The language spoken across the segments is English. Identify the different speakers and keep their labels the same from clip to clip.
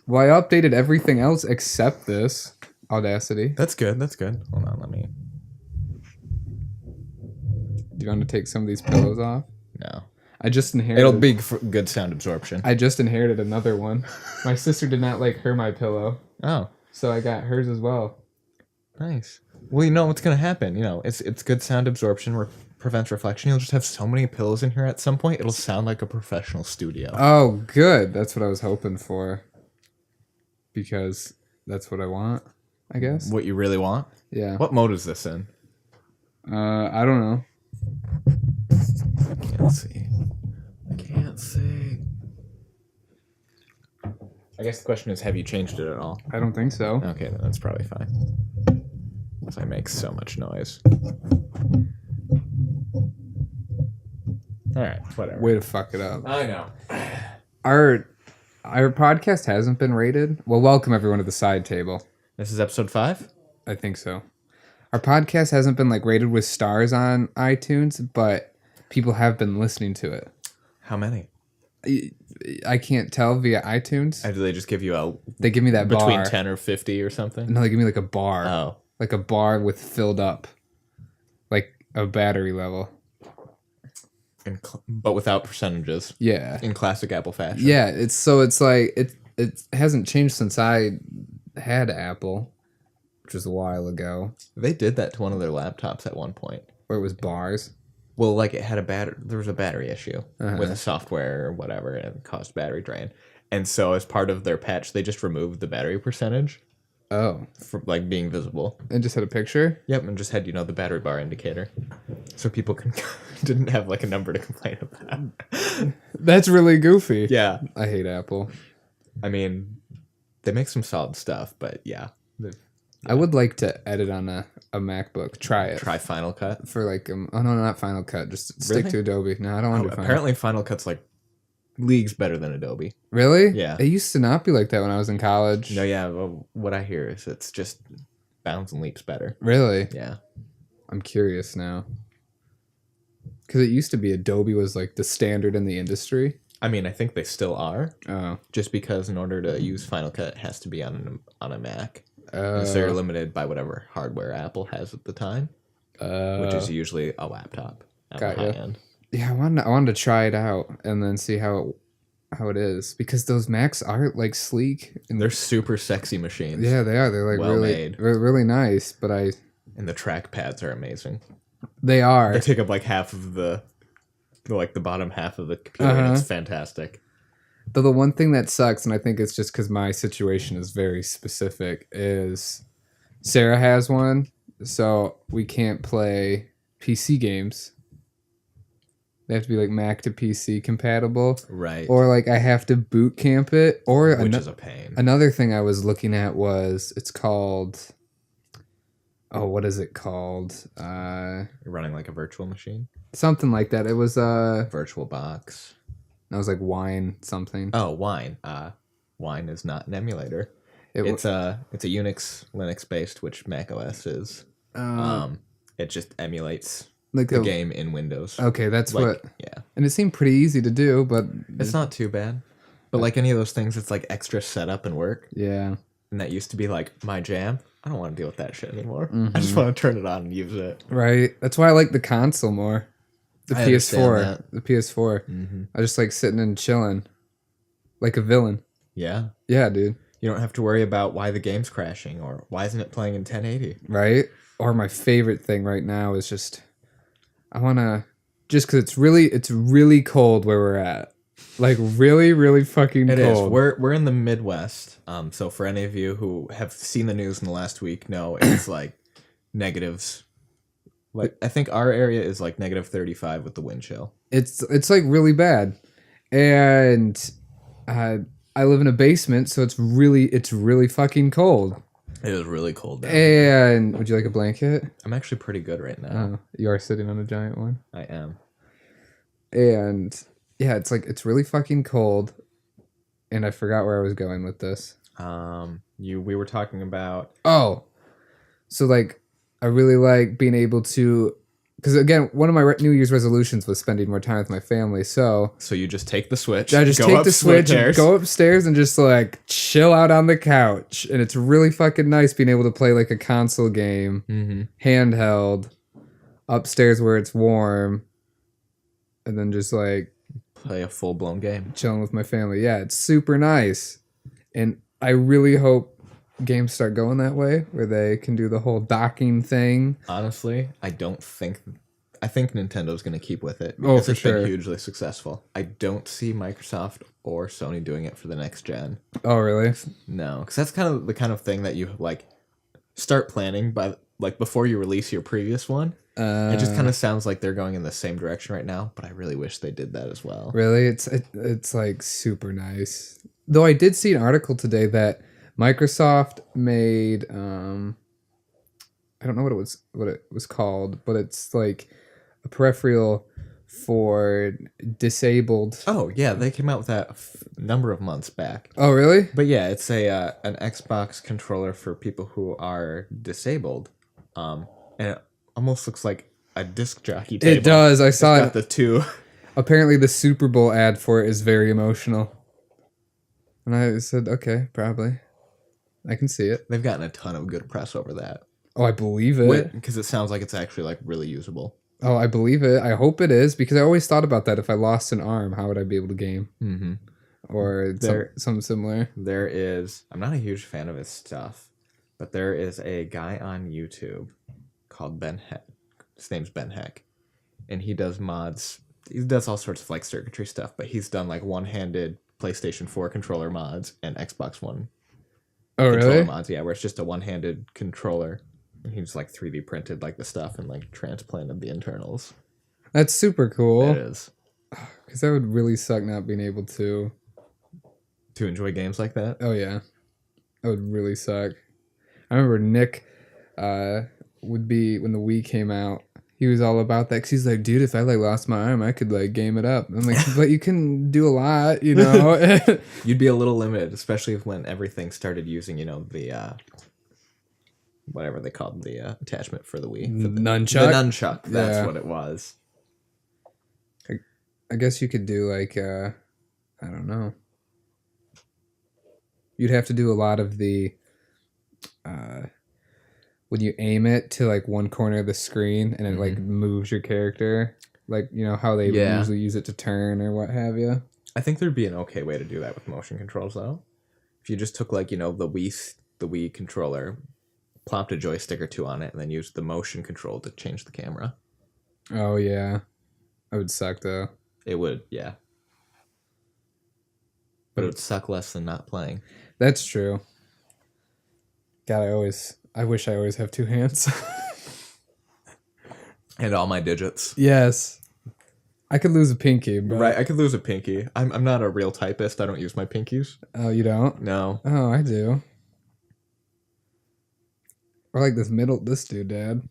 Speaker 1: Well, I updated everything else except this. Audacity.
Speaker 2: That's good. Hold on, let me...
Speaker 1: Do you want to take some of these pillows off?
Speaker 2: No.
Speaker 1: I just inherited...
Speaker 2: It'll be for good sound absorption.
Speaker 1: I just inherited another one. My sister did not like my pillow.
Speaker 2: Oh.
Speaker 1: So I got hers as well.
Speaker 2: Nice. Well, you know what's going to happen. You know, it's good sound absorption, prevents reflection. You'll just have so many pillows in here at some point, it'll sound like a professional studio.
Speaker 1: Oh, good. That's what I was hoping for. Because that's what I want, I guess.
Speaker 2: What you really want?
Speaker 1: Yeah.
Speaker 2: What mode is this in?
Speaker 1: I don't know.
Speaker 2: I can't see. I guess the question is, have you changed it at all?
Speaker 1: I don't think so.
Speaker 2: Okay, then that's probably fine. Because I make so much noise. Alright, whatever.
Speaker 1: Way to fuck it up.
Speaker 2: I know.
Speaker 1: Our podcast hasn't been rated. Well, welcome everyone to the side table.
Speaker 2: This is episode 5?
Speaker 1: I think so. Our podcast hasn't been rated with stars on iTunes, but people have been listening to it.
Speaker 2: How many?
Speaker 1: I can't tell via iTunes.
Speaker 2: Do they just give you
Speaker 1: They give me that
Speaker 2: between
Speaker 1: bar.
Speaker 2: 10 or 50 or something?
Speaker 1: No, they give me a bar.
Speaker 2: Oh.
Speaker 1: Like a bar with filled up. Like a battery level.
Speaker 2: But without percentages.
Speaker 1: Yeah.
Speaker 2: In classic Apple fashion.
Speaker 1: Yeah, it hasn't changed since I had Apple, which was a while ago.
Speaker 2: They did that to one of their laptops at one point.
Speaker 1: Where it was bars.
Speaker 2: Well, it had there was a battery issue with the software or whatever, and it caused battery drain. And so as part of their patch, they just removed the battery percentage.
Speaker 1: Oh.
Speaker 2: From being visible.
Speaker 1: And just had a picture?
Speaker 2: Yep, and just had, the battery bar indicator. So people didn't have a number to complain about.
Speaker 1: That's really goofy.
Speaker 2: Yeah.
Speaker 1: I hate Apple.
Speaker 2: I mean, they make some solid stuff, but yeah.
Speaker 1: I would like to edit on a MacBook. Try it.
Speaker 2: Try Final Cut?
Speaker 1: For oh no, not Final Cut. Just stick to Adobe. No, I don't want to do Final
Speaker 2: apparently Final Cut's leagues better than Adobe.
Speaker 1: Really?
Speaker 2: Yeah.
Speaker 1: It used to not be like that when I was in college.
Speaker 2: No, yeah. Well, what I hear is it's just bounds and leaps better.
Speaker 1: Really?
Speaker 2: Yeah.
Speaker 1: I'm curious now. Because it used to be Adobe was the standard in the industry.
Speaker 2: I mean, I think they still are.
Speaker 1: Oh.
Speaker 2: Just because in order to use Final Cut, it has to be on a Mac. And so you're limited by whatever hardware Apple has at the time, which is usually a laptop at the high end.
Speaker 1: Yeah, I wanted to try it out and then see how it is, because those Macs are sleek and
Speaker 2: they're super sexy machines.
Speaker 1: Yeah, they are. They're
Speaker 2: well
Speaker 1: really
Speaker 2: made.
Speaker 1: really nice. But
Speaker 2: and the trackpads are amazing.
Speaker 1: They are.
Speaker 2: They take up half of the bottom half of the computer, and it's fantastic.
Speaker 1: Though the one thing that sucks, and I think it's just because my situation is very specific, is Sarah has one, so we can't play PC games. They have to be Mac to PC compatible.
Speaker 2: Right.
Speaker 1: Or I have to boot camp it.
Speaker 2: Which is a pain.
Speaker 1: Another thing I was looking at was, it's called... Oh, what is it called?
Speaker 2: You're running a virtual machine?
Speaker 1: Something like that. It was
Speaker 2: Virtual box.
Speaker 1: That was Wine something.
Speaker 2: Oh, Wine. Wine is not an emulator. It's a Unix Linux based, which Mac OS is. It just emulates the game in Windows.
Speaker 1: Okay, that's what.
Speaker 2: Yeah,
Speaker 1: and it seemed pretty easy to do, but
Speaker 2: it's not too bad. But any of those things, it's extra setup and work.
Speaker 1: Yeah.
Speaker 2: And that used to be my jam. I don't want to deal with that shit anymore. I just want to turn it on and use it.
Speaker 1: Right. That's why I like the console more. The PS4. The PS4.
Speaker 2: Mm-hmm.
Speaker 1: I just sitting and chilling. Like a villain.
Speaker 2: Yeah.
Speaker 1: Yeah, dude.
Speaker 2: You don't have to worry about why the game's crashing or why isn't it playing in 1080.
Speaker 1: Right? Or my favorite thing right now is just... I want to... Just because it's really cold where we're at. Really, really fucking cold.
Speaker 2: It is. We're in the Midwest. So for any of you who have seen the news in the last week, no, it's negatives. I think our area is negative 35 with the wind chill.
Speaker 1: It's really bad. And I live in a basement, so it's really fucking cold.
Speaker 2: It is really cold down
Speaker 1: And would you like a blanket?
Speaker 2: I'm actually pretty good right now.
Speaker 1: You are sitting on a giant one.
Speaker 2: I am.
Speaker 1: And yeah, it's really fucking cold. And I forgot where I was going with this.
Speaker 2: We were talking about...
Speaker 1: Oh. So I really like being able to because again, one of my New Year's resolutions was spending more time with my family. So
Speaker 2: you just take the Switch.
Speaker 1: I just take the Switch and go upstairs and just like chill out on the couch. And it's really fucking nice being able to play like a console game, handheld, upstairs where it's warm, and then just like
Speaker 2: play a full-blown game.
Speaker 1: Chilling with my family. Yeah, it's super nice. And I really hope games start going that way, where they can do the whole docking thing.
Speaker 2: Honestly, I think Nintendo's going to keep with it.
Speaker 1: Oh, for
Speaker 2: it's
Speaker 1: sure.
Speaker 2: been hugely successful. I don't see Microsoft or Sony doing it for the next gen.
Speaker 1: Oh, really?
Speaker 2: No, because that's kind of the kind of thing that you like start planning by like before you release your previous one. It just kind of sounds like they're going in the same direction right now, but I really wish they did that as well.
Speaker 1: Really? It's like super nice. Though I did see an article today that Microsoft made I don't know what it was called, but it's like a peripheral for disabled.
Speaker 2: Oh yeah, they came out with that a number of months back.
Speaker 1: Oh really?
Speaker 2: But yeah, it's an Xbox controller for people who are disabled, and it almost looks like a disc jockey table.
Speaker 1: It does. I saw
Speaker 2: got
Speaker 1: it.
Speaker 2: The two.
Speaker 1: Apparently, the Super Bowl ad for it is very emotional, and I said, okay, probably. I can see it.
Speaker 2: They've gotten a ton of good press over that.
Speaker 1: Oh, I believe it.
Speaker 2: Because it sounds like it's actually like really usable.
Speaker 1: Oh, I believe it. I hope it is, because I always thought about that. If I lost an arm, how would I be able to game?
Speaker 2: Mm-hmm.
Speaker 1: Or something similar.
Speaker 2: There is... I'm not a huge fan of his stuff, but there is a guy on YouTube called Ben Heck. His name's Ben Heck. And he does mods. He does all sorts of like circuitry stuff, but he's done like one-handed PlayStation 4 controller mods and Xbox One controller
Speaker 1: really?
Speaker 2: mods, yeah, where it's just a one-handed controller. And he just like 3D printed like the stuff and like transplanted the internals.
Speaker 1: That's super cool.
Speaker 2: It is.
Speaker 1: Because that would really suck not being able to
Speaker 2: enjoy games like that.
Speaker 1: Oh yeah, that would really suck. I remember Nick would be when the Wii came out. He was all about that because he's like, dude, if I like lost my arm, I could like game it up. I'm like, but you can do a lot, you know.
Speaker 2: You'd be a little limited, especially when everything started using, you know, the whatever they called the attachment for the Wii, for the
Speaker 1: nunchuck.
Speaker 2: The nunchuck. That's what it was.
Speaker 1: I guess you could do like I don't know. You'd have to do a lot of the when you aim it to like one corner of the screen and it like moves your character, like you know how they usually use it to turn or what have you.
Speaker 2: I think there'd be an okay way to do that with motion controls though. If you just took like, you know, the Wii controller, plopped a joystick or two on it, and then used the motion control to change the camera.
Speaker 1: Oh yeah, that would suck though.
Speaker 2: It would, yeah. But it would suck less than not playing.
Speaker 1: That's true. God, I wish I always have two hands.
Speaker 2: And all my digits.
Speaker 1: Yes. I could lose a pinky, but...
Speaker 2: Right, I could lose a pinky. I'm not a real typist. I don't use my pinkies.
Speaker 1: Oh, you don't?
Speaker 2: No.
Speaker 1: Oh, I do. Or like this doodad.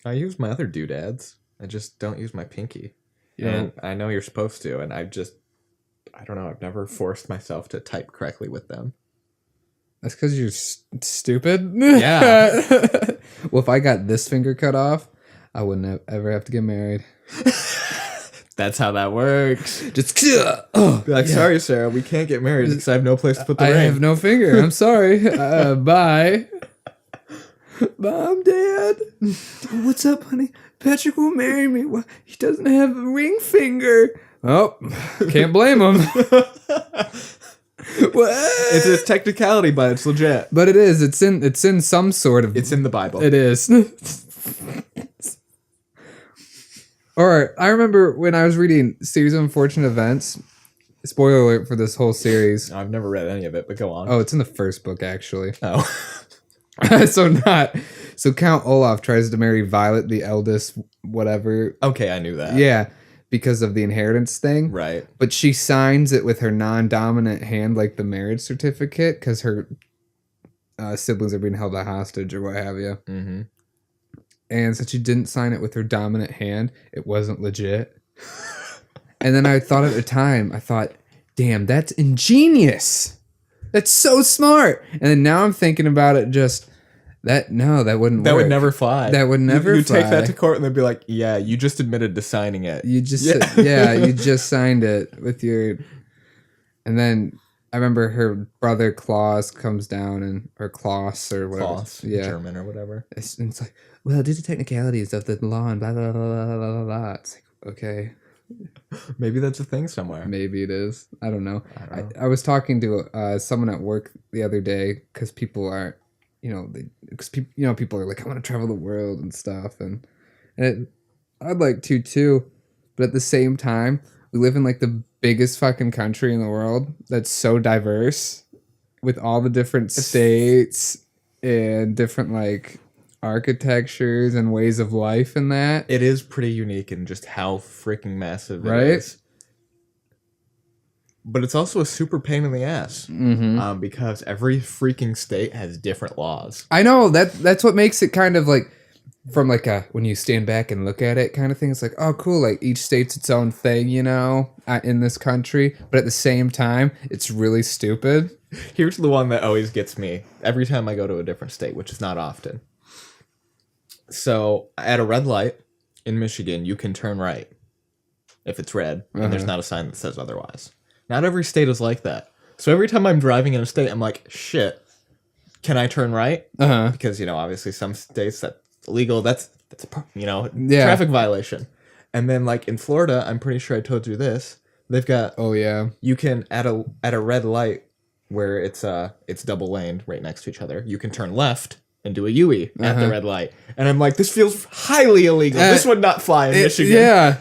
Speaker 2: I use my other doodads. I just don't use my pinky.
Speaker 1: Yeah.
Speaker 2: And I know you're supposed to, and I don't know, I've never forced myself to type correctly with them.
Speaker 1: That's because you're stupid?
Speaker 2: Yeah.
Speaker 1: Well, if I got this finger cut off, I wouldn't ever have to get married.
Speaker 2: That's how that works.
Speaker 1: Just
Speaker 2: be like, sorry, Sarah, we can't get married because I have no place to put the ring.
Speaker 1: I have no finger. I'm sorry. Bye. Mom, Dad. What's up, honey? Patrick won't marry me. Well, he doesn't have a ring finger. Oh, can't blame him. What?
Speaker 2: It's a technicality, but it's legit.
Speaker 1: But it is. It's in some sort of.
Speaker 2: It's in the Bible.
Speaker 1: It is. Or I remember when I was reading Series of Unfortunate Events. Spoiler alert for this whole series.
Speaker 2: I've never read any of it, but go on.
Speaker 1: Oh, it's in the first book actually.
Speaker 2: Oh.
Speaker 1: So Count Olaf tries to marry Violet, the eldest, whatever.
Speaker 2: Okay, I knew that.
Speaker 1: Yeah, because of the inheritance thing.
Speaker 2: Right.
Speaker 1: But she signs it with her non-dominant hand, like the marriage certificate, because her siblings are being held hostage or what have you.
Speaker 2: Mm-hmm.
Speaker 1: And since she didn't sign it with her dominant hand, it wasn't legit. And then I thought at the time, damn, that's ingenious. That's so smart. And then now I'm thinking about it just That wouldn't
Speaker 2: That
Speaker 1: work.
Speaker 2: would never fly.
Speaker 1: That would never
Speaker 2: You
Speaker 1: fly.
Speaker 2: take that to court and they'd be like, yeah, you just admitted to signing it.
Speaker 1: You just you just signed it with your. And then I remember her brother Klaus comes down or Klaus or whatever.
Speaker 2: Klaus, German or whatever.
Speaker 1: It's like, well, due to technicalities of the law and blah blah blah blah blah blah. It's like, okay,
Speaker 2: maybe that's a thing somewhere.
Speaker 1: maybe it is. I don't know. I was talking to someone at work the other day because people are, people are like, I want to travel the world and stuff, and I'd like to too, but at the same time, we live in like the biggest fucking country in the world that's so diverse with all the different states and different like architectures and ways of life and that.
Speaker 2: It is pretty unique in just how freaking massive it is. But it's also a super pain in the ass because every freaking state has different laws.
Speaker 1: I know that's what makes it kind of like from like a when you stand back and look at it kind of thing. It's like, oh, cool. Like each state's its own thing, in this country. But at the same time, it's really stupid.
Speaker 2: Here's the one that always gets me every time I go to a different state, which is not often. So at a red light in Michigan, you can turn right if it's red and there's not a sign that says otherwise. Not every state is like that. So every time I'm driving in a state, I'm like, shit, can I turn right? Because, obviously some states that's illegal. That's traffic violation. And then like in Florida, I'm pretty sure I told you this. They've got you can at a red light where it's double laned right next to each other. You can turn left and do a U-E at the red light. And I'm like, this feels highly illegal. This would not fly in Michigan.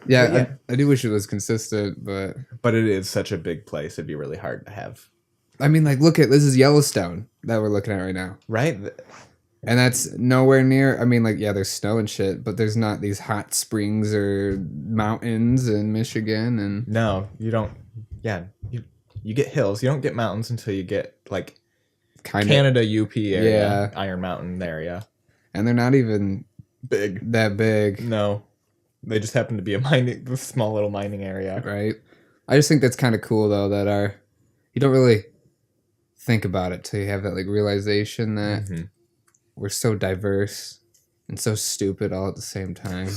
Speaker 1: Yeah, I do wish it was consistent,
Speaker 2: but it is such a big place. It'd be really hard to have.
Speaker 1: I mean, like, this is Yellowstone that we're looking at right now,
Speaker 2: right?
Speaker 1: And that's nowhere near. I mean, like, yeah, there's snow and shit, but there's not these hot springs or mountains in Michigan. And
Speaker 2: no, you don't. Yeah, you get hills. You don't get mountains until you get like Canada, UP area, Iron Mountain area, and
Speaker 1: they're not even that big.
Speaker 2: No. They just happen to be a small little mining area.
Speaker 1: Right. I just think that's kind of cool, though, that you don't really think about it till you have that, like, realization that we're so diverse and so stupid all at the same time.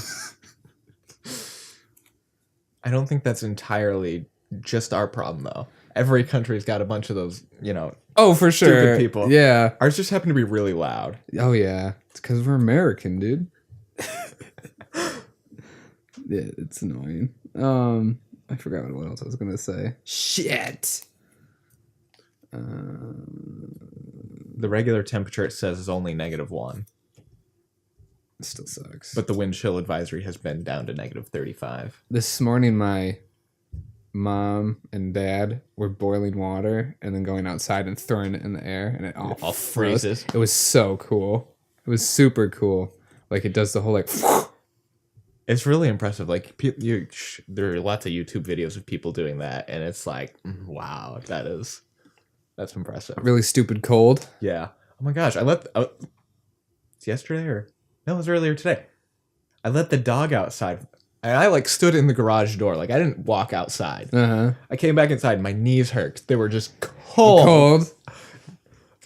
Speaker 2: I don't think that's entirely just our problem, though. Every country's got a bunch of those,
Speaker 1: Oh, for sure.
Speaker 2: Stupid people.
Speaker 1: Yeah.
Speaker 2: Ours just happen to be really loud.
Speaker 1: Oh, yeah. It's because we're American, dude. Yeah, it's annoying. I forgot what else I was gonna say. Shit.
Speaker 2: The regular temperature it says is only -1.
Speaker 1: It still sucks.
Speaker 2: But the wind chill advisory has been down to -35.
Speaker 1: This morning, my mom and dad were boiling water and then going outside and throwing it in the air, and it all
Speaker 2: freezes.
Speaker 1: It was so cool. It was super cool. Like it does the whole like.
Speaker 2: It's really impressive. Like there are lots of YouTube videos of people doing that, and it's like, wow, that's impressive.
Speaker 1: Really stupid cold.
Speaker 2: Yeah. Oh my gosh, it's yesterday or no, it was earlier today. I let the dog outside, and I like stood in the garage door. Like I didn't walk outside. I came back inside. My knees hurt. They were just cold.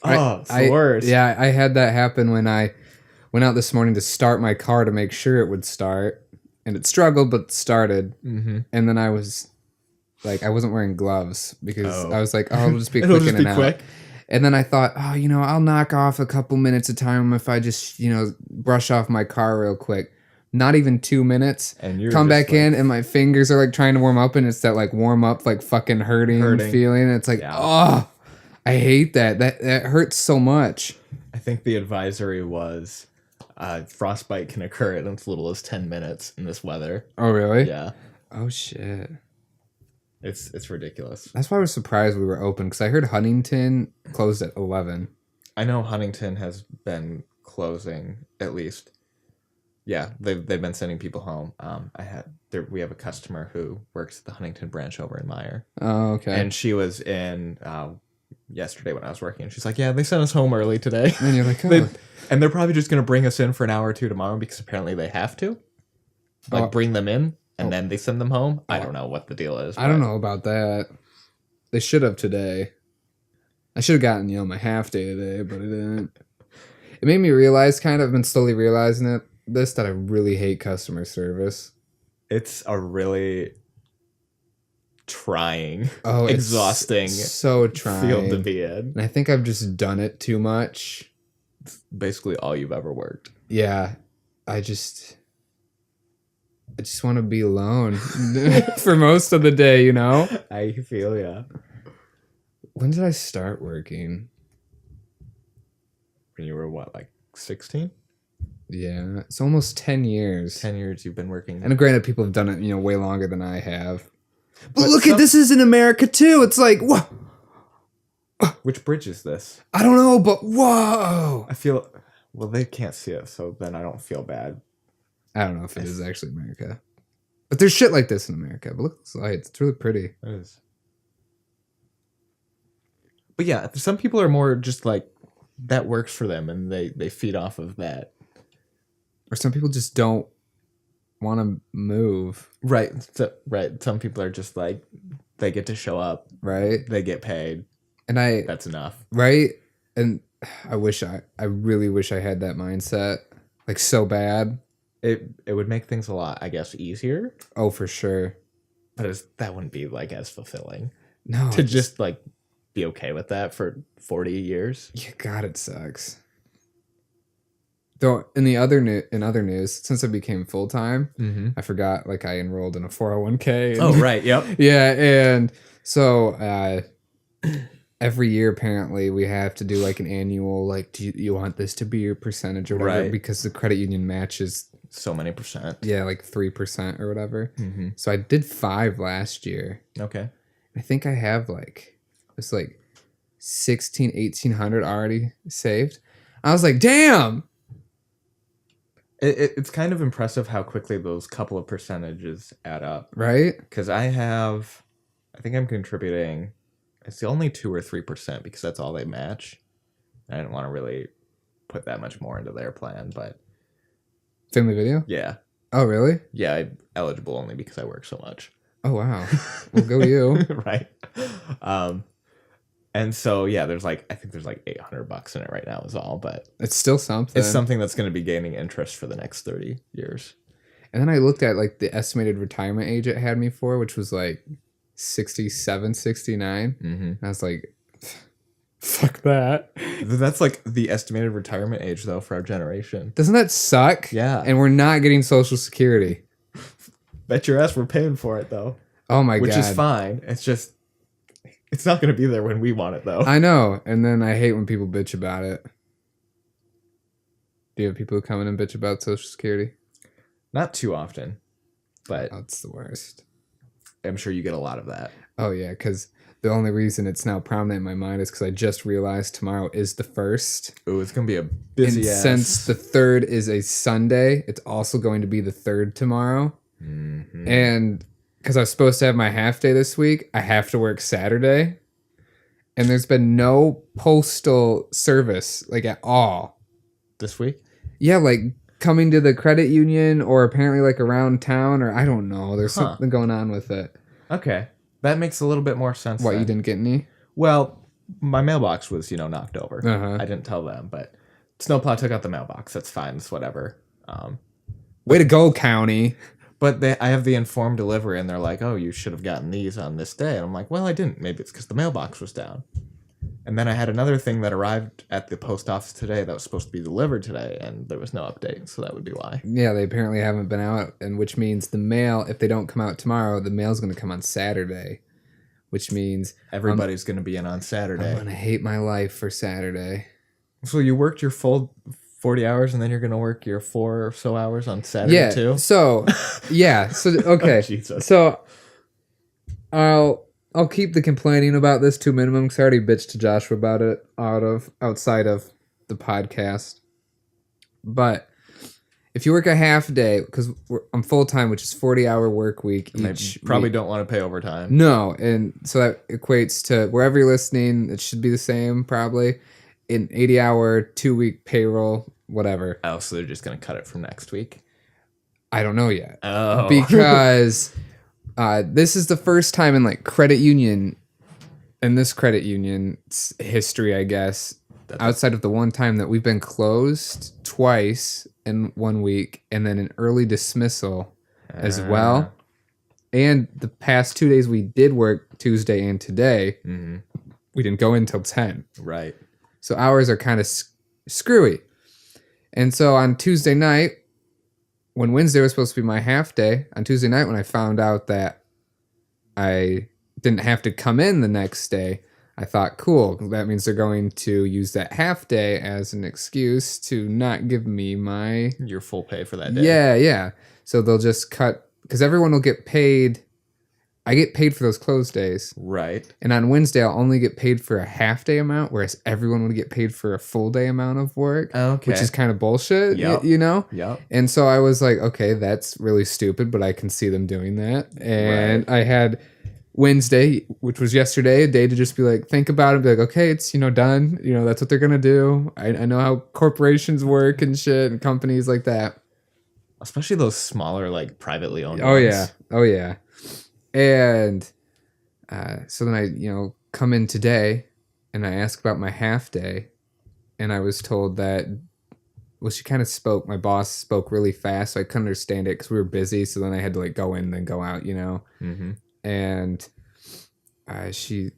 Speaker 2: Oh, it's the worst.
Speaker 1: Yeah, I had that happen when I went out this morning to start my car to make sure it would start. And it struggled, but started. And then I was like, I wasn't wearing gloves because I was like, oh, it'll just be quick in and out. And then I thought, oh, I'll knock off a couple minutes of time if I just, brush off my car real quick. Not even 2 minutes. And you're come back in and my fingers are like trying to warm up and it's that like warm up, like fucking hurting. Feeling. And it's like, oh, I hate that. That hurts so much.
Speaker 2: I think the advisory was... frostbite can occur in as little as 10 minutes in this weather.
Speaker 1: Oh, really?
Speaker 2: Yeah.
Speaker 1: Oh, shit.
Speaker 2: It's ridiculous.
Speaker 1: That's why I was surprised we were open, because I heard Huntington closed at 11.
Speaker 2: I know Huntington has been closing, at least. Yeah, they've been sending people home. We have a customer who works at the Huntington branch over in Meyer.
Speaker 1: Oh, okay.
Speaker 2: And she was in... yesterday when I was working, and she's like, yeah, they sent us home early today.
Speaker 1: And you're like, oh.
Speaker 2: And they're probably just going to bring us in for an hour or two tomorrow because apparently they have to. Like, bring them in, and then they send them home. I don't know what the deal is.
Speaker 1: I don't know about that. They should have today. I should have gotten, my half day today, but I didn't. It made me realize, kind of, I've been slowly realizing that I really hate customer service.
Speaker 2: It's a really trying,
Speaker 1: Oh,
Speaker 2: exhausting
Speaker 1: it's so
Speaker 2: field to
Speaker 1: trying.
Speaker 2: be in.
Speaker 1: And I think I've just done it too much.
Speaker 2: Basically all you've ever worked.
Speaker 1: Yeah, I just want to be alone for most of the day, you know?
Speaker 2: I feel ya.
Speaker 1: When did I start working?
Speaker 2: When you were what, like 16?
Speaker 1: Yeah, it's almost 10 years.
Speaker 2: 10 years you've been working.
Speaker 1: And granted, people have done it, way longer than I have. But
Speaker 2: But
Speaker 1: look at this is in America too. It's like, whoa.
Speaker 2: Which bridge is this?
Speaker 1: I don't know, but whoa.
Speaker 2: I feel, well, they can't see it, so then I don't feel bad.
Speaker 1: I don't know if it is actually America. But there's shit like this in America. But look at the lights. It's really pretty.
Speaker 2: It is. But yeah, some people are more just like, that works for them, and they feed off of that.
Speaker 1: Or some people just don't want to move.
Speaker 2: Right. Right. Some people are just like, they get to show up.
Speaker 1: Right.
Speaker 2: They get paid.
Speaker 1: And
Speaker 2: That's enough.
Speaker 1: Right. And I really wish I had that mindset. Like so bad.
Speaker 2: It would make things a lot, I guess, easier.
Speaker 1: Oh, for sure.
Speaker 2: But that wouldn't be like as fulfilling.
Speaker 1: No.
Speaker 2: To just like be okay with that for 40 years.
Speaker 1: Yeah, God, it sucks. Though in other news, since I became full time, I forgot like I enrolled in a 401k.
Speaker 2: Oh right, yep.
Speaker 1: Yeah, and so every year apparently we have to do like an annual like, do you want this to be your percentage or whatever?
Speaker 2: Right.
Speaker 1: Because the credit union matches
Speaker 2: so many percent.
Speaker 1: Yeah, like 3% or whatever. So I did 5 last year.
Speaker 2: Okay.
Speaker 1: I think I have like it's like 1,800 already saved. I was like, damn.
Speaker 2: It's kind of impressive how quickly those couple of percentages add up.
Speaker 1: Right?
Speaker 2: Because I think I'm contributing, it's the only 2 or 3% because that's all they match. I didn't want to really put that much more into their plan, but.
Speaker 1: Family Video?
Speaker 2: Yeah.
Speaker 1: Oh, really?
Speaker 2: Yeah, I'm eligible only because I work so much.
Speaker 1: Oh, wow. Well, go you.
Speaker 2: Right. And so, yeah, I think there's like $800 in it right now is all, but
Speaker 1: it's still something.
Speaker 2: It's something that's going to be gaining interest for the next 30 years.
Speaker 1: And then I looked at like the estimated retirement age it had me for, which was like 67, 69. And I was like, fuck that.
Speaker 2: That's like the estimated retirement age though for our generation.
Speaker 1: Doesn't that suck?
Speaker 2: Yeah.
Speaker 1: And we're not getting Social Security.
Speaker 2: Bet your ass we're paying for it though.
Speaker 1: Oh my God.
Speaker 2: Which is fine. It's just, it's not going to be there when we want it though.
Speaker 1: I know. And then I hate when people bitch about it. Do you have people who come in and bitch about Social Security?
Speaker 2: Not too often, but
Speaker 1: that's the worst.
Speaker 2: I'm sure you get a lot of that.
Speaker 1: Oh yeah, because the only reason it's now prominent in my mind is because I just realized tomorrow is the 1st.
Speaker 2: Ooh, it's going to be a busy ass.
Speaker 1: Since the 3rd is a Sunday, it's also going to be the 3rd tomorrow. And because I was supposed to have my half day this week, I have to work Saturday. And there's been no postal service, like at all.
Speaker 2: This week?
Speaker 1: Yeah, like coming to the credit union or apparently like around town or I don't know. There's something going on with it.
Speaker 2: Okay. That makes a little bit more sense.
Speaker 1: What, you didn't get any?
Speaker 2: Well, my mailbox was, knocked over.
Speaker 1: Uh-huh.
Speaker 2: I didn't tell them, but Snowplow took out the mailbox. That's fine. It's whatever.
Speaker 1: Way to go, county.
Speaker 2: But I have the informed delivery, and they're like, oh, you should have gotten these on this day. And I'm like, well, I didn't. Maybe it's because the mailbox was down. And then I had another thing that arrived at the post office today that was supposed to be delivered today, and there was no update, so that would be why.
Speaker 1: Yeah, they apparently haven't been out, and which means the mail, if they don't come out tomorrow, the mail's going to come on Saturday, which means
Speaker 2: everybody's going to be in on Saturday.
Speaker 1: I'm going to hate my life for Saturday.
Speaker 2: So you worked your full 40 hours, and then you're going to work your 4 or so hours on Saturday too?
Speaker 1: So, yeah. So, okay.
Speaker 2: Jesus.
Speaker 1: So, I'll keep the complaining about this to a minimum because I already bitched to Joshua about it outside of the podcast. But if you work a half day, because I'm full time, which is 40-hour work week each.
Speaker 2: Probably
Speaker 1: week.
Speaker 2: don't want to pay overtime.
Speaker 1: No, and so that equates to wherever you're listening, it should be the same probably. An 80-hour, 2-week payroll, whatever.
Speaker 2: Oh, so they're just going to cut it from next week?
Speaker 1: I don't know yet.
Speaker 2: Oh.
Speaker 1: Because this is the first time in like credit union's history, I guess, outside of the one time that we've been closed twice in 1 week, and then an early dismissal as well. And the past 2 days we did work, Tuesday and today.
Speaker 2: Mm-hmm.
Speaker 1: We didn't go in until 10.
Speaker 2: Right.
Speaker 1: So hours are kind of screwy. And so on Tuesday night, when Wednesday was supposed to be my half day, on Tuesday night when I found out that I didn't have to come in the next day, I thought, cool, that means they're going to use that half day as an excuse to not give me
Speaker 2: your full pay for that day.
Speaker 1: Yeah. So they'll just cut, because everyone will get paid. I get paid for those closed days.
Speaker 2: Right.
Speaker 1: And on Wednesday, I'll only get paid for a half day amount, whereas everyone would get paid for a full day amount of work,
Speaker 2: Okay.
Speaker 1: which is kind of bullshit,
Speaker 2: Yep.
Speaker 1: you know?
Speaker 2: Yep.
Speaker 1: And so I was like, okay, that's really stupid, but I can see them doing that. And I had Wednesday, which was yesterday, a day to just be like, think about it, be like, okay, it's, done. That's what they're going to do. I know how corporations work and shit and companies like that.
Speaker 2: Especially those smaller, like, privately owned
Speaker 1: Oh,
Speaker 2: ones.
Speaker 1: yeah. And so then I, come in today and I ask about my half day. And I was told that, she kind of spoke, my boss spoke really fast. So I couldn't understand it because we were busy. So then I had to like go in, then go out,
Speaker 2: Mm-hmm.
Speaker 1: And she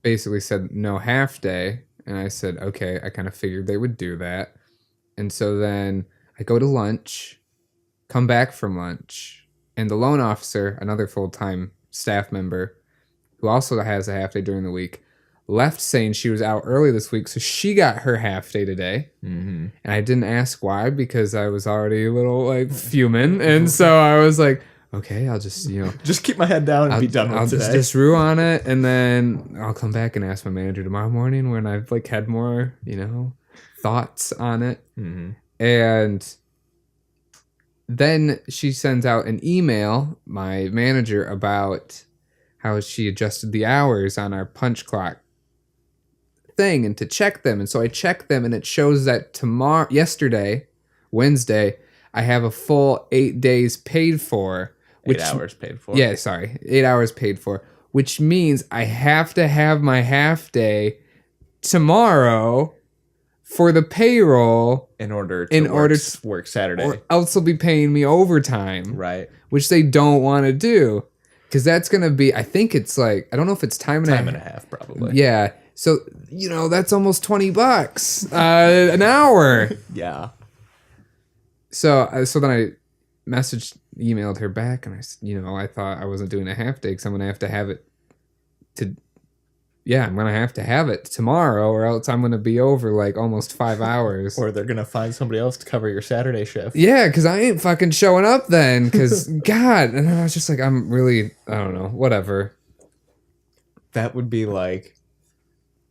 Speaker 1: basically said no half day. And I said, okay, I kind of figured they would do that. And so then I go to lunch, come back from lunch, and the loan officer, another full-time staff member, who also has a half day during the week, left saying she was out early this week, so she got her half day today.
Speaker 2: Mm-hmm.
Speaker 1: And I didn't ask why because I was already a little like fuming, and so I was like, okay, I'll just
Speaker 2: just keep my head down and be done with
Speaker 1: I'll
Speaker 2: today.
Speaker 1: just rue on it, and then I'll come back and ask my manager tomorrow morning when I've like had more thoughts on it.
Speaker 2: Mm-hmm.
Speaker 1: And then she sends out an email, my manager, about how she adjusted the hours on our punch clock thing and to check them. And so I checked them and it shows that yesterday, Wednesday, I have a full 8 days paid for.
Speaker 2: 8 hours paid for.
Speaker 1: Yeah, sorry. 8 hours paid for, which means I have to have my half day tomorrow for the payroll
Speaker 2: in order to work Saturday,
Speaker 1: or else they'll be paying me overtime,
Speaker 2: right?
Speaker 1: Which they don't want to do, because that's gonna be. I think it's like, I don't know if it's time and
Speaker 2: a half, probably.
Speaker 1: Yeah, so that's almost $20 an hour.
Speaker 2: Yeah.
Speaker 1: So then I emailed her back, and I thought I wasn't doing a half day because I'm gonna have to have it I'm going to have it tomorrow, or else I'm going to be over like almost 5 hours.
Speaker 2: Or they're going to find somebody else to cover your Saturday shift.
Speaker 1: Yeah, because I ain't fucking showing up then, because God. And I was just like, I'm really, I don't know, whatever.
Speaker 2: That would be like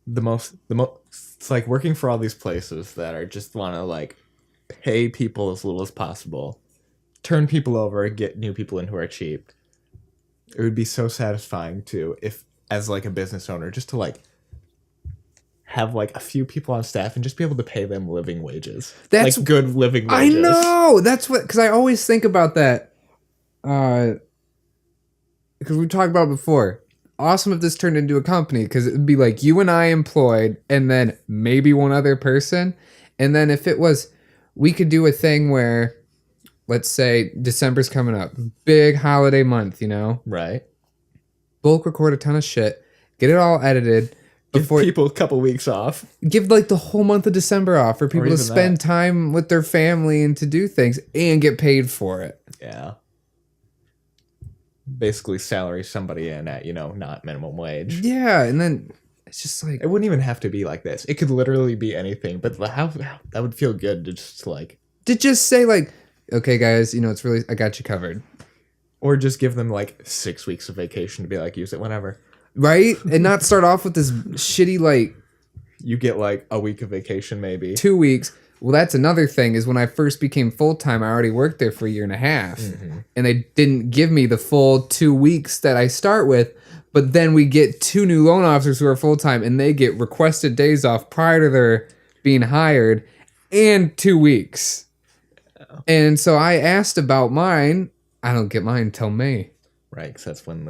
Speaker 2: the most, it's like working for all these places that are just want to like pay people as little as possible, turn people over, get new people in who are cheap. It would be so satisfying too, as like a business owner, just to like have like a few people on staff and just be able to pay them living wages. That's like good living wages.
Speaker 1: I know. That's what, because I always think about that. Because we talked about it before. Awesome if this turned into a company, because it'd be like you and I employed and then maybe one other person. And then if it was, we could do a thing where, let's say December's coming up, big holiday month,
Speaker 2: Right.
Speaker 1: Bulk record a ton of shit, get it all edited before
Speaker 2: give people a couple weeks off.
Speaker 1: Give like the whole month of December off for people to spend time with their family and to do things and get paid for it.
Speaker 2: Yeah. Basically salary somebody in at, not minimum wage.
Speaker 1: Yeah, and then it's just like,
Speaker 2: it wouldn't even have to be like this. It could literally be anything, but how that would feel good to just
Speaker 1: say like, okay guys, it's really, I got you covered.
Speaker 2: Or just give them like 6 weeks of vacation to be like, use it whenever.
Speaker 1: Right? And not start off with this shitty, like...
Speaker 2: You get like a week of vacation maybe.
Speaker 1: 2 weeks. Well, that's another thing, is when I first became full-time, I already worked there for a year and a half. Mm-hmm. And they didn't give me the full 2 weeks that I start with. But then we get 2 new loan officers who are full-time, and they get requested days off prior to their being hired, and 2 weeks. Yeah. And so I asked about mine. I don't get mine until May.
Speaker 2: Right, because that's when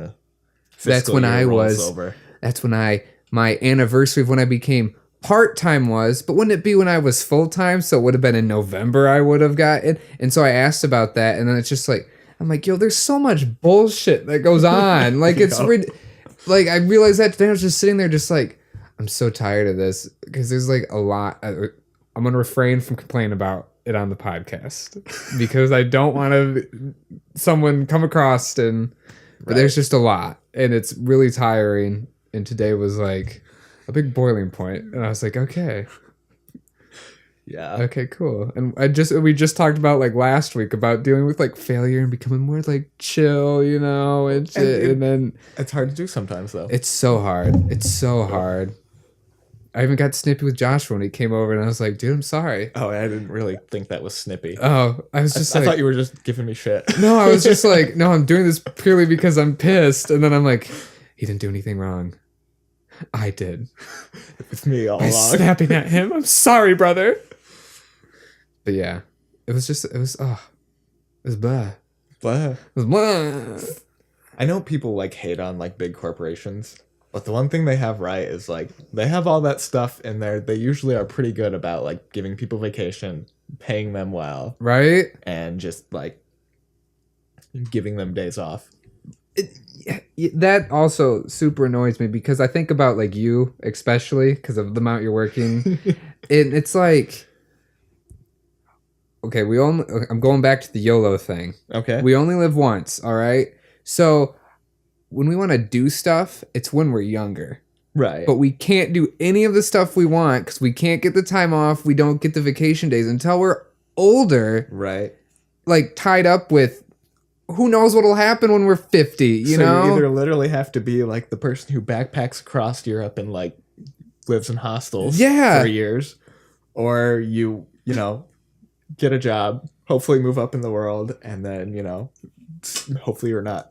Speaker 1: my anniversary of when I became part-time was, but wouldn't it be when I was full-time? So it would have been in November I would have gotten. And so I asked about that, and then it's just like, I'm like, yo, there's so much bullshit that goes on. Like, it's like, I realized that today. I was just sitting there just like, I'm so tired of this, because there's like a lot. I'm going to refrain from complaining about it on the podcast because I don't want to someone come across but there's just a lot, and it's really tiring. And today was like a big boiling point, and I was like, okay, cool. And we just talked about like last week about dealing with like failure and becoming more like chill, and shit. And then
Speaker 2: it's hard to do sometimes though.
Speaker 1: It's so hard. It's so hard. I even got snippy with Joshua when he came over, and I was like, dude, I'm sorry.
Speaker 2: Oh, I didn't really think that was snippy.
Speaker 1: Oh, I was just
Speaker 2: I thought you were just giving me shit.
Speaker 1: No, I was just like, no, I'm doing this purely because I'm pissed. And then I'm like, he didn't do anything wrong. I did.
Speaker 2: It was me all
Speaker 1: I
Speaker 2: along.
Speaker 1: was snapping at him. I'm sorry, brother. But yeah, it was blah.
Speaker 2: Blah.
Speaker 1: It was blah.
Speaker 2: I know people like hate on like big corporations, but the one thing they have right is like they have all that stuff in there. They usually are pretty good about like giving people vacation, paying them well,
Speaker 1: right?
Speaker 2: And just like giving them days off.
Speaker 1: That also super annoys me because I think about like you, especially because of the amount you're working. It's like, okay, I'm going back to the YOLO thing.
Speaker 2: Okay.
Speaker 1: We only live once, all right? So when we want to do stuff, it's when we're younger.
Speaker 2: Right.
Speaker 1: But we can't do any of the stuff we want because we can't get the time off. We don't get the vacation days until we're older.
Speaker 2: Right.
Speaker 1: Like tied up with who knows what'll happen when we're 50, you know?
Speaker 2: You either literally have to be like the person who backpacks across Europe and like lives in hostels for years, or you get a job, hopefully move up in the world, and then, hopefully you're not,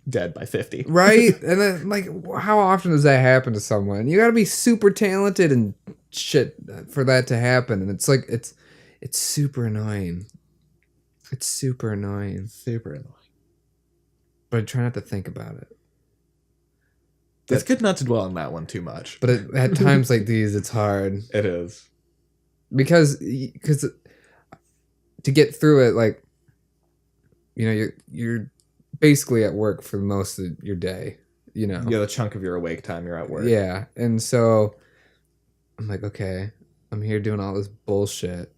Speaker 2: dead by 50.
Speaker 1: Right? And then, like, how often does that happen to someone? You gotta be super talented and shit for that to happen. And it's like, it's super annoying. It's super annoying.
Speaker 2: Super annoying.
Speaker 1: But I try not to think about it.
Speaker 2: It's good not to dwell on that one too much.
Speaker 1: But at times like these, it's hard.
Speaker 2: It is.
Speaker 1: Because to get through it, like, you're basically at work for most of your day, Yeah,
Speaker 2: the chunk of your awake time you're at work.
Speaker 1: Yeah. And so I'm like, okay, I'm here doing all this bullshit.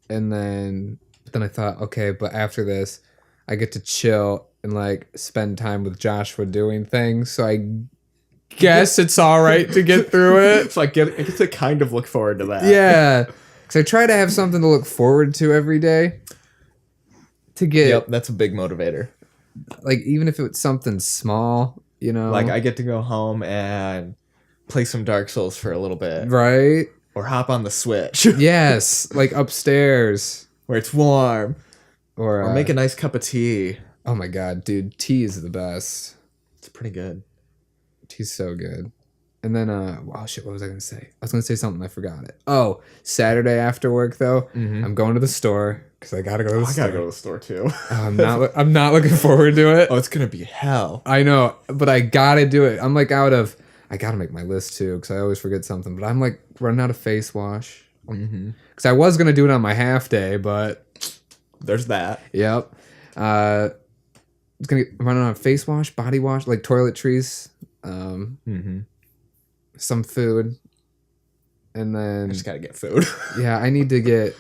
Speaker 1: And then I thought, okay, but after this, I get to chill and like spend time with Joshua doing things. So I guess it's all right to get through it.
Speaker 2: So I get to kind of look forward to that.
Speaker 1: Yeah. Because I try to have something to look forward to every day.
Speaker 2: Yep, that's a big motivator.
Speaker 1: Like, even if it's something small,
Speaker 2: Like, I get to go home and play some Dark Souls for a little bit.
Speaker 1: Right?
Speaker 2: Or hop on the Switch.
Speaker 1: Yes, like upstairs.
Speaker 2: Where it's warm.
Speaker 1: Or
Speaker 2: make a nice cup of tea.
Speaker 1: Oh my god, dude. Tea is the best.
Speaker 2: It's pretty good.
Speaker 1: Tea's so good. And then, oh shit, what was I going to say? I was going to say something, I forgot it. Oh, Saturday after work, though, I'm going to the store because I got to go to the store.
Speaker 2: I got to go to the store, too.
Speaker 1: I'm not looking forward to it.
Speaker 2: Oh, it's going to be hell.
Speaker 1: I know, but I got to do it. I'm like I got to make my list, too, because I always forget something. But I'm like running out of face wash. Because I was going to do it on my half day, but...
Speaker 2: There's that.
Speaker 1: Yep. It's going to run out of face wash, body wash, like toiletries. Some food, and then
Speaker 2: I just gotta get food.
Speaker 1: Yeah, I need to get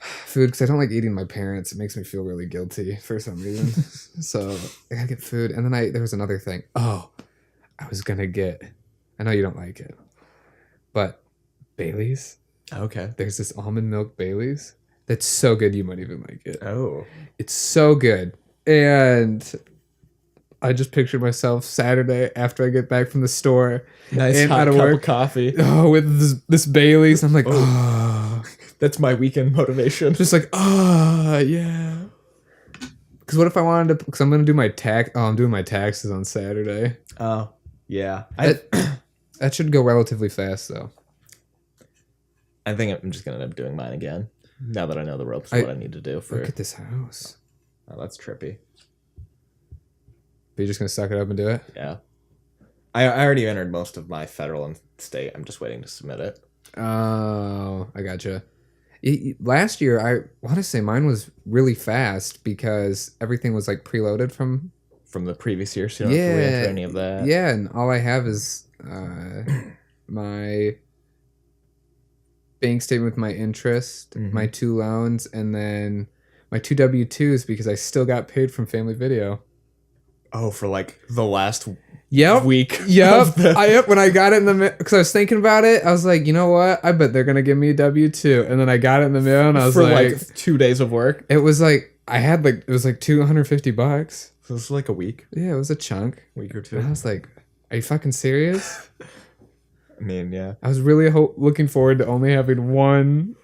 Speaker 1: food because I don't like eating my parents. It makes me feel really guilty for some reason. So I gotta get food, and then there was another thing. Oh, I was gonna get. I know you don't like it, but Bailey's.
Speaker 2: Okay.
Speaker 1: There's this almond milk Bailey's that's so good you might even like it.
Speaker 2: Oh,
Speaker 1: it's so good, and I just pictured myself Saturday after I get back from the store.
Speaker 2: Nice
Speaker 1: and
Speaker 2: hot cup of coffee.
Speaker 1: Oh, with this Bailey's. I'm like, oh.
Speaker 2: That's my weekend motivation.
Speaker 1: Just like, oh, yeah. Because what if I wanted to... Because I'm going to do my tax... Oh, I'm doing my taxes on Saturday.
Speaker 2: Oh, yeah.
Speaker 1: That should go relatively fast, though.
Speaker 2: I think I'm just going to end up doing mine again. Now that I know the ropes of what I need to do for...
Speaker 1: Look at this house.
Speaker 2: Oh, that's trippy.
Speaker 1: But you're just going to suck it up and do it?
Speaker 2: Yeah. I already entered most of my federal and state. I'm just waiting to submit it.
Speaker 1: Oh, I gotcha. Last year, I want to say mine was really fast because everything was like preloaded from.
Speaker 2: From the previous year, so you don't have to re-enter any of that.
Speaker 1: Yeah, and all I have is my bank statement with my interest, my 2 loans, and then my 2 W-2s because I still got paid from Family Video.
Speaker 2: Oh, for like the last
Speaker 1: Yep.
Speaker 2: week.
Speaker 1: Yep. When I got it in the mail, because I was thinking about it, I was like, you know what? I bet they're gonna give me a W-2, and then I got it in the mail, and I was
Speaker 2: for
Speaker 1: like
Speaker 2: 2 days of work.
Speaker 1: it was like it was like $250.
Speaker 2: So it's like a week,
Speaker 1: Yeah, it was a chunk.
Speaker 2: week or
Speaker 1: And
Speaker 2: two.
Speaker 1: I was like, are you fucking serious?
Speaker 2: I mean, yeah.
Speaker 1: I was really looking forward to only having one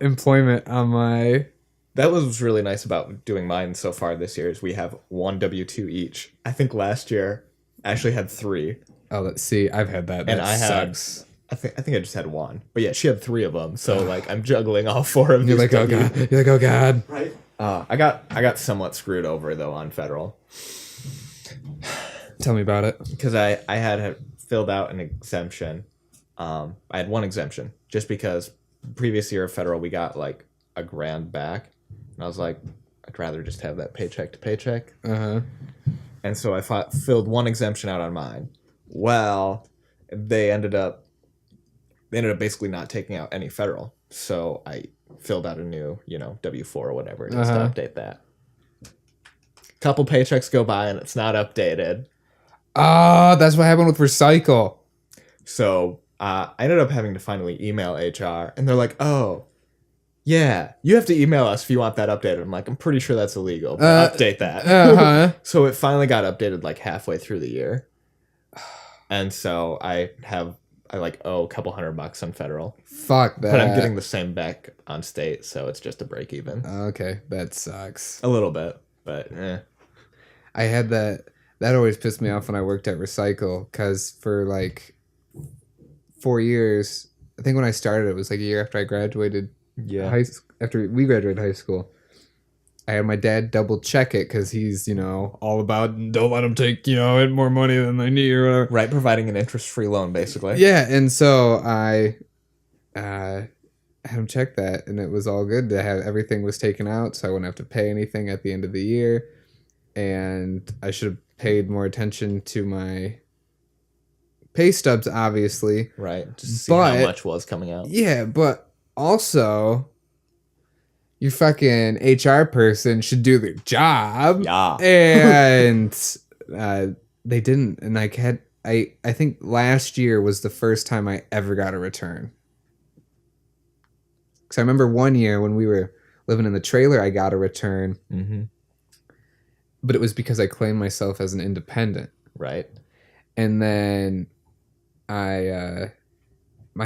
Speaker 1: employment on my.
Speaker 2: That was really nice about doing mine so far this year is we have one W-2 each. I think last year I actually had 3.
Speaker 1: Oh, let's see. I've had that.
Speaker 2: And
Speaker 1: That
Speaker 2: I had
Speaker 1: sucks.
Speaker 2: I think I just had 1. But yeah, she had 3 of them. So like I'm juggling all 4 of these.
Speaker 1: You're like, oh god. You're like, oh god.
Speaker 2: Right? I got somewhat screwed over though on federal.
Speaker 1: Tell me about it.
Speaker 2: Because I had filled out an exemption. I had 1 exemption just because previous year of federal we got like $1,000 back, and I was like, I'd rather just have that paycheck to paycheck. And so I filled 1 exemption out on mine. Well, they ended up basically not taking out any federal, so I filled out a new W-4 or whatever it is to update that. Couple paychecks go by and it's not updated.
Speaker 1: Oh, that's what happened with Recycle.
Speaker 2: So I ended up having to finally email HR, and they're like, "Oh, yeah, you have to email us if you want that updated." I'm like, "I'm pretty sure that's illegal, but update that." So it finally got updated like halfway through the year, and so I like owe a couple $100 on federal.
Speaker 1: Fuck that.
Speaker 2: But I'm getting the same back on state, so it's just a break even.
Speaker 1: Okay, that sucks.
Speaker 2: A little bit, but
Speaker 1: I had that. That always pissed me off when I worked at Recycle, because for like 4 years, I think when I started, it was like a year after I graduated.
Speaker 2: Yeah.
Speaker 1: After we graduated high school, I had my dad double check it because he's all about don't let them take more money than they need or whatever.
Speaker 2: Right, providing an interest-free loan, basically.
Speaker 1: Yeah, and so I had him check that, and it was all good to have everything was taken out, so I wouldn't have to pay anything at the end of the year, and I should have paid more attention to my pay stubs, obviously.
Speaker 2: Right, just to see how much was coming out.
Speaker 1: Yeah, but also, your fucking HR person should do their job.
Speaker 2: Yeah.
Speaker 1: And they didn't. And I think last year was the first time I ever got a return. Because I remember one year when we were living in the trailer, I got a return.
Speaker 2: Mm-hmm.
Speaker 1: But it was because I claimed myself as an independent.
Speaker 2: Right.
Speaker 1: And then my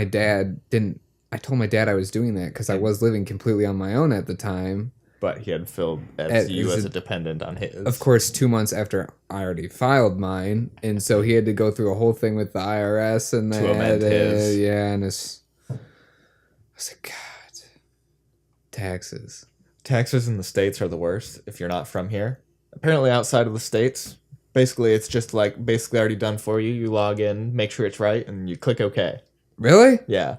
Speaker 1: dad didn't. I told my dad I was doing that because I was living completely on my own at the time.
Speaker 2: But he had filled as a dependent on his.
Speaker 1: Of course, 2 months after I already filed mine. And so he had to go through a whole thing with the IRS and
Speaker 2: to amend his.
Speaker 1: Yeah, and I was like, God. Taxes.
Speaker 2: Taxes in the States are the worst if you're not from here. Apparently outside of the States, basically it's just like basically already done for you. You log in, make sure it's right, and you click OK.
Speaker 1: Really?
Speaker 2: Yeah.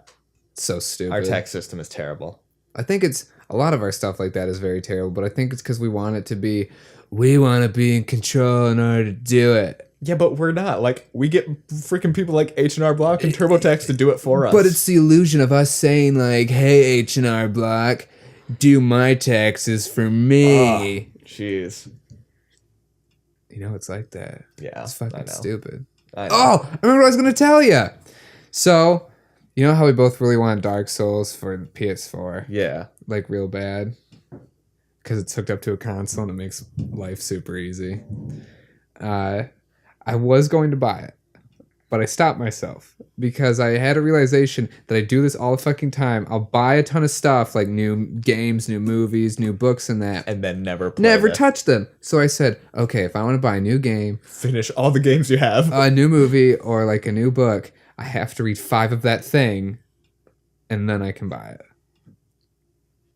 Speaker 1: It's so stupid.
Speaker 2: Our tax system is terrible.
Speaker 1: I think it's a lot of our stuff like that is very terrible, but I think it's because we want to be in control in order to do it.
Speaker 2: Yeah, but we're not. Like, we get freaking people like H&R Block and TurboTax to do it for us.
Speaker 1: But it's the illusion of us saying like, hey, H&R Block, do my taxes for me.
Speaker 2: Jeez.
Speaker 1: It's like that.
Speaker 2: Yeah,
Speaker 1: it's fucking stupid.
Speaker 2: I know.
Speaker 1: Oh, I remember what I was going to tell you. So, you know how we both really want Dark Souls for the PS4?
Speaker 2: Yeah.
Speaker 1: Like, real bad? Because it's hooked up to a console and it makes life super easy. I was going to buy it, but I stopped myself because I had a realization that I do this all the fucking time. I'll buy a ton of stuff, like new games, new movies, new books, and that.
Speaker 2: And then never
Speaker 1: touch them. So I said, okay, if I want to buy a new game,
Speaker 2: finish all the games you have,
Speaker 1: a new movie, or like a new book, I have to read 5 of that thing, and then I can buy it.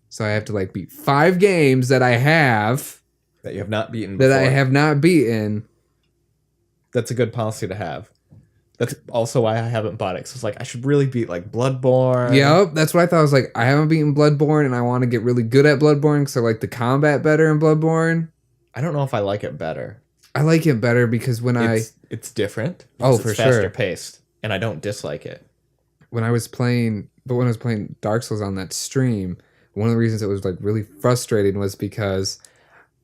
Speaker 1: So I have to like beat 5 games that I have
Speaker 2: that you have not beaten before.
Speaker 1: that I have not beaten.
Speaker 2: That's a good policy to have. That's also why I haven't bought it. So it's like I should really beat like Bloodborne.
Speaker 1: Yep, that's what I thought. I was like, I haven't beaten Bloodborne, and I want to get really good at Bloodborne because I like the combat better in Bloodborne.
Speaker 2: I don't know if I like it better.
Speaker 1: I like it better because
Speaker 2: it's different.
Speaker 1: Oh,
Speaker 2: Because
Speaker 1: for
Speaker 2: it's faster
Speaker 1: sure.
Speaker 2: paced, and I don't dislike it.
Speaker 1: when I was playing Dark Souls on that stream, one of the reasons it was like really frustrating was because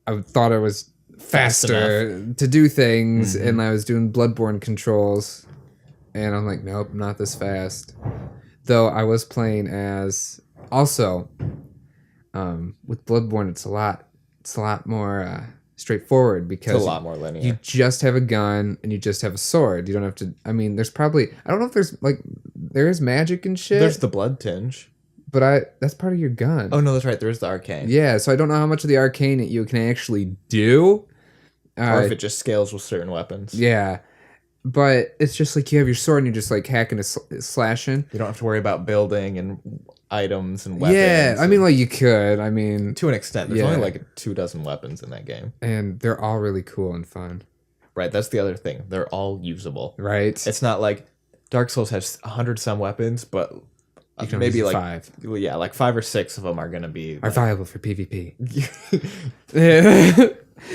Speaker 1: I thought I was faster to do things, and I was doing Bloodborne controls, and I'm like, nope, not this fast. Though I was playing as also with Bloodborne, it's a lot more straightforward because
Speaker 2: It's a lot more linear.
Speaker 1: you just have a gun and you just have a sword. You don't have to. I mean, there's probably I don't know if there's like there is magic and shit.
Speaker 2: There's the blood tinge.
Speaker 1: But that's part of your gun.
Speaker 2: Oh no, that's right. There is the arcane.
Speaker 1: Yeah, so I don't know how much of the arcane you can actually do.
Speaker 2: Or if it just scales with certain weapons.
Speaker 1: Yeah, but it's just like you have your sword and you're just like hacking and slashing.
Speaker 2: You don't have to worry about building and items and weapons.
Speaker 1: Yeah, I mean, like you could. I mean,
Speaker 2: to an extent. There's
Speaker 1: yeah.
Speaker 2: only like 24 weapons in that game.
Speaker 1: And they're all really cool and fun.
Speaker 2: Right, that's the other thing. They're all usable.
Speaker 1: Right?
Speaker 2: It's not like Dark Souls has 100 some weapons, but
Speaker 1: You can
Speaker 2: maybe
Speaker 1: use
Speaker 2: like
Speaker 1: 5
Speaker 2: well, yeah, like 5 or 6 of them are gonna be.
Speaker 1: are viable for PvP.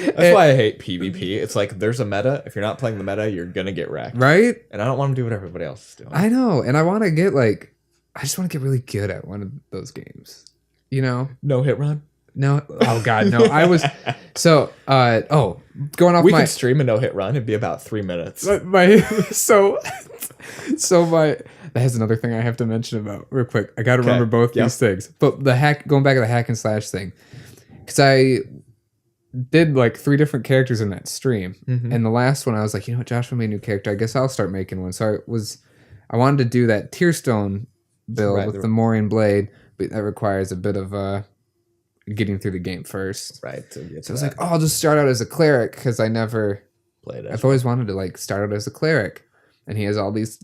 Speaker 2: That's why I hate PvP. It's like there's a meta. If you're not playing the meta, you're gonna get wrecked.
Speaker 1: Right?
Speaker 2: And I don't want to do what everybody else is doing.
Speaker 1: I know, and I want to get like, I just want to get really good at one of those games. You know?
Speaker 2: No hit run.
Speaker 1: No. Oh God, no. I was so. Going off
Speaker 2: We
Speaker 1: my
Speaker 2: could stream a no hit run. It'd be about 3 minutes.
Speaker 1: my so my that has another thing I have to mention about real quick. I got to remember both these things. But going back to the hack and slash thing, because I did like 3 different characters in that stream, and the last one I was like, you know what, Joshua made a new character. I guess I'll start making one. So I wanted to do that Tearstone build with the Morian blade, but that requires a bit of getting through the game first.
Speaker 2: Right.
Speaker 1: So I was like, oh, I'll just start out as a cleric because I never
Speaker 2: played it.
Speaker 1: I've always wanted to like start out as a cleric, and he has all these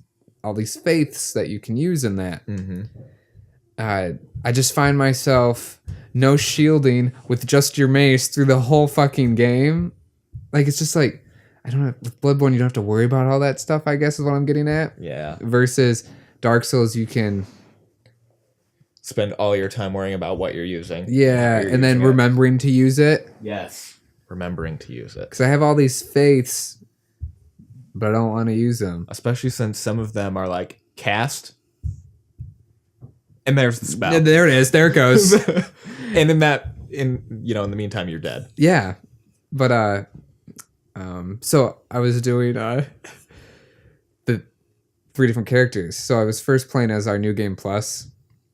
Speaker 1: faiths that you can use in that. I just find myself no shielding with just your mace through the whole fucking game. Like it's just like I don't know. With Bloodborne, you don't have to worry about all that stuff. I guess is what I'm getting at.
Speaker 2: Yeah.
Speaker 1: Versus Dark Souls, you can
Speaker 2: spend all your time worrying about what you're using.
Speaker 1: Yeah, and then remembering to use it.
Speaker 2: Yes. Remembering to use it.
Speaker 1: Because I have all these faiths, but I don't want to use them.
Speaker 2: Especially since some of them are like cast. And there's the spell.
Speaker 1: Yeah, there it is. There it goes.
Speaker 2: And in the meantime, you're dead.
Speaker 1: Yeah. But so I was doing the 3 different characters. So I was first playing as our New Game Plus.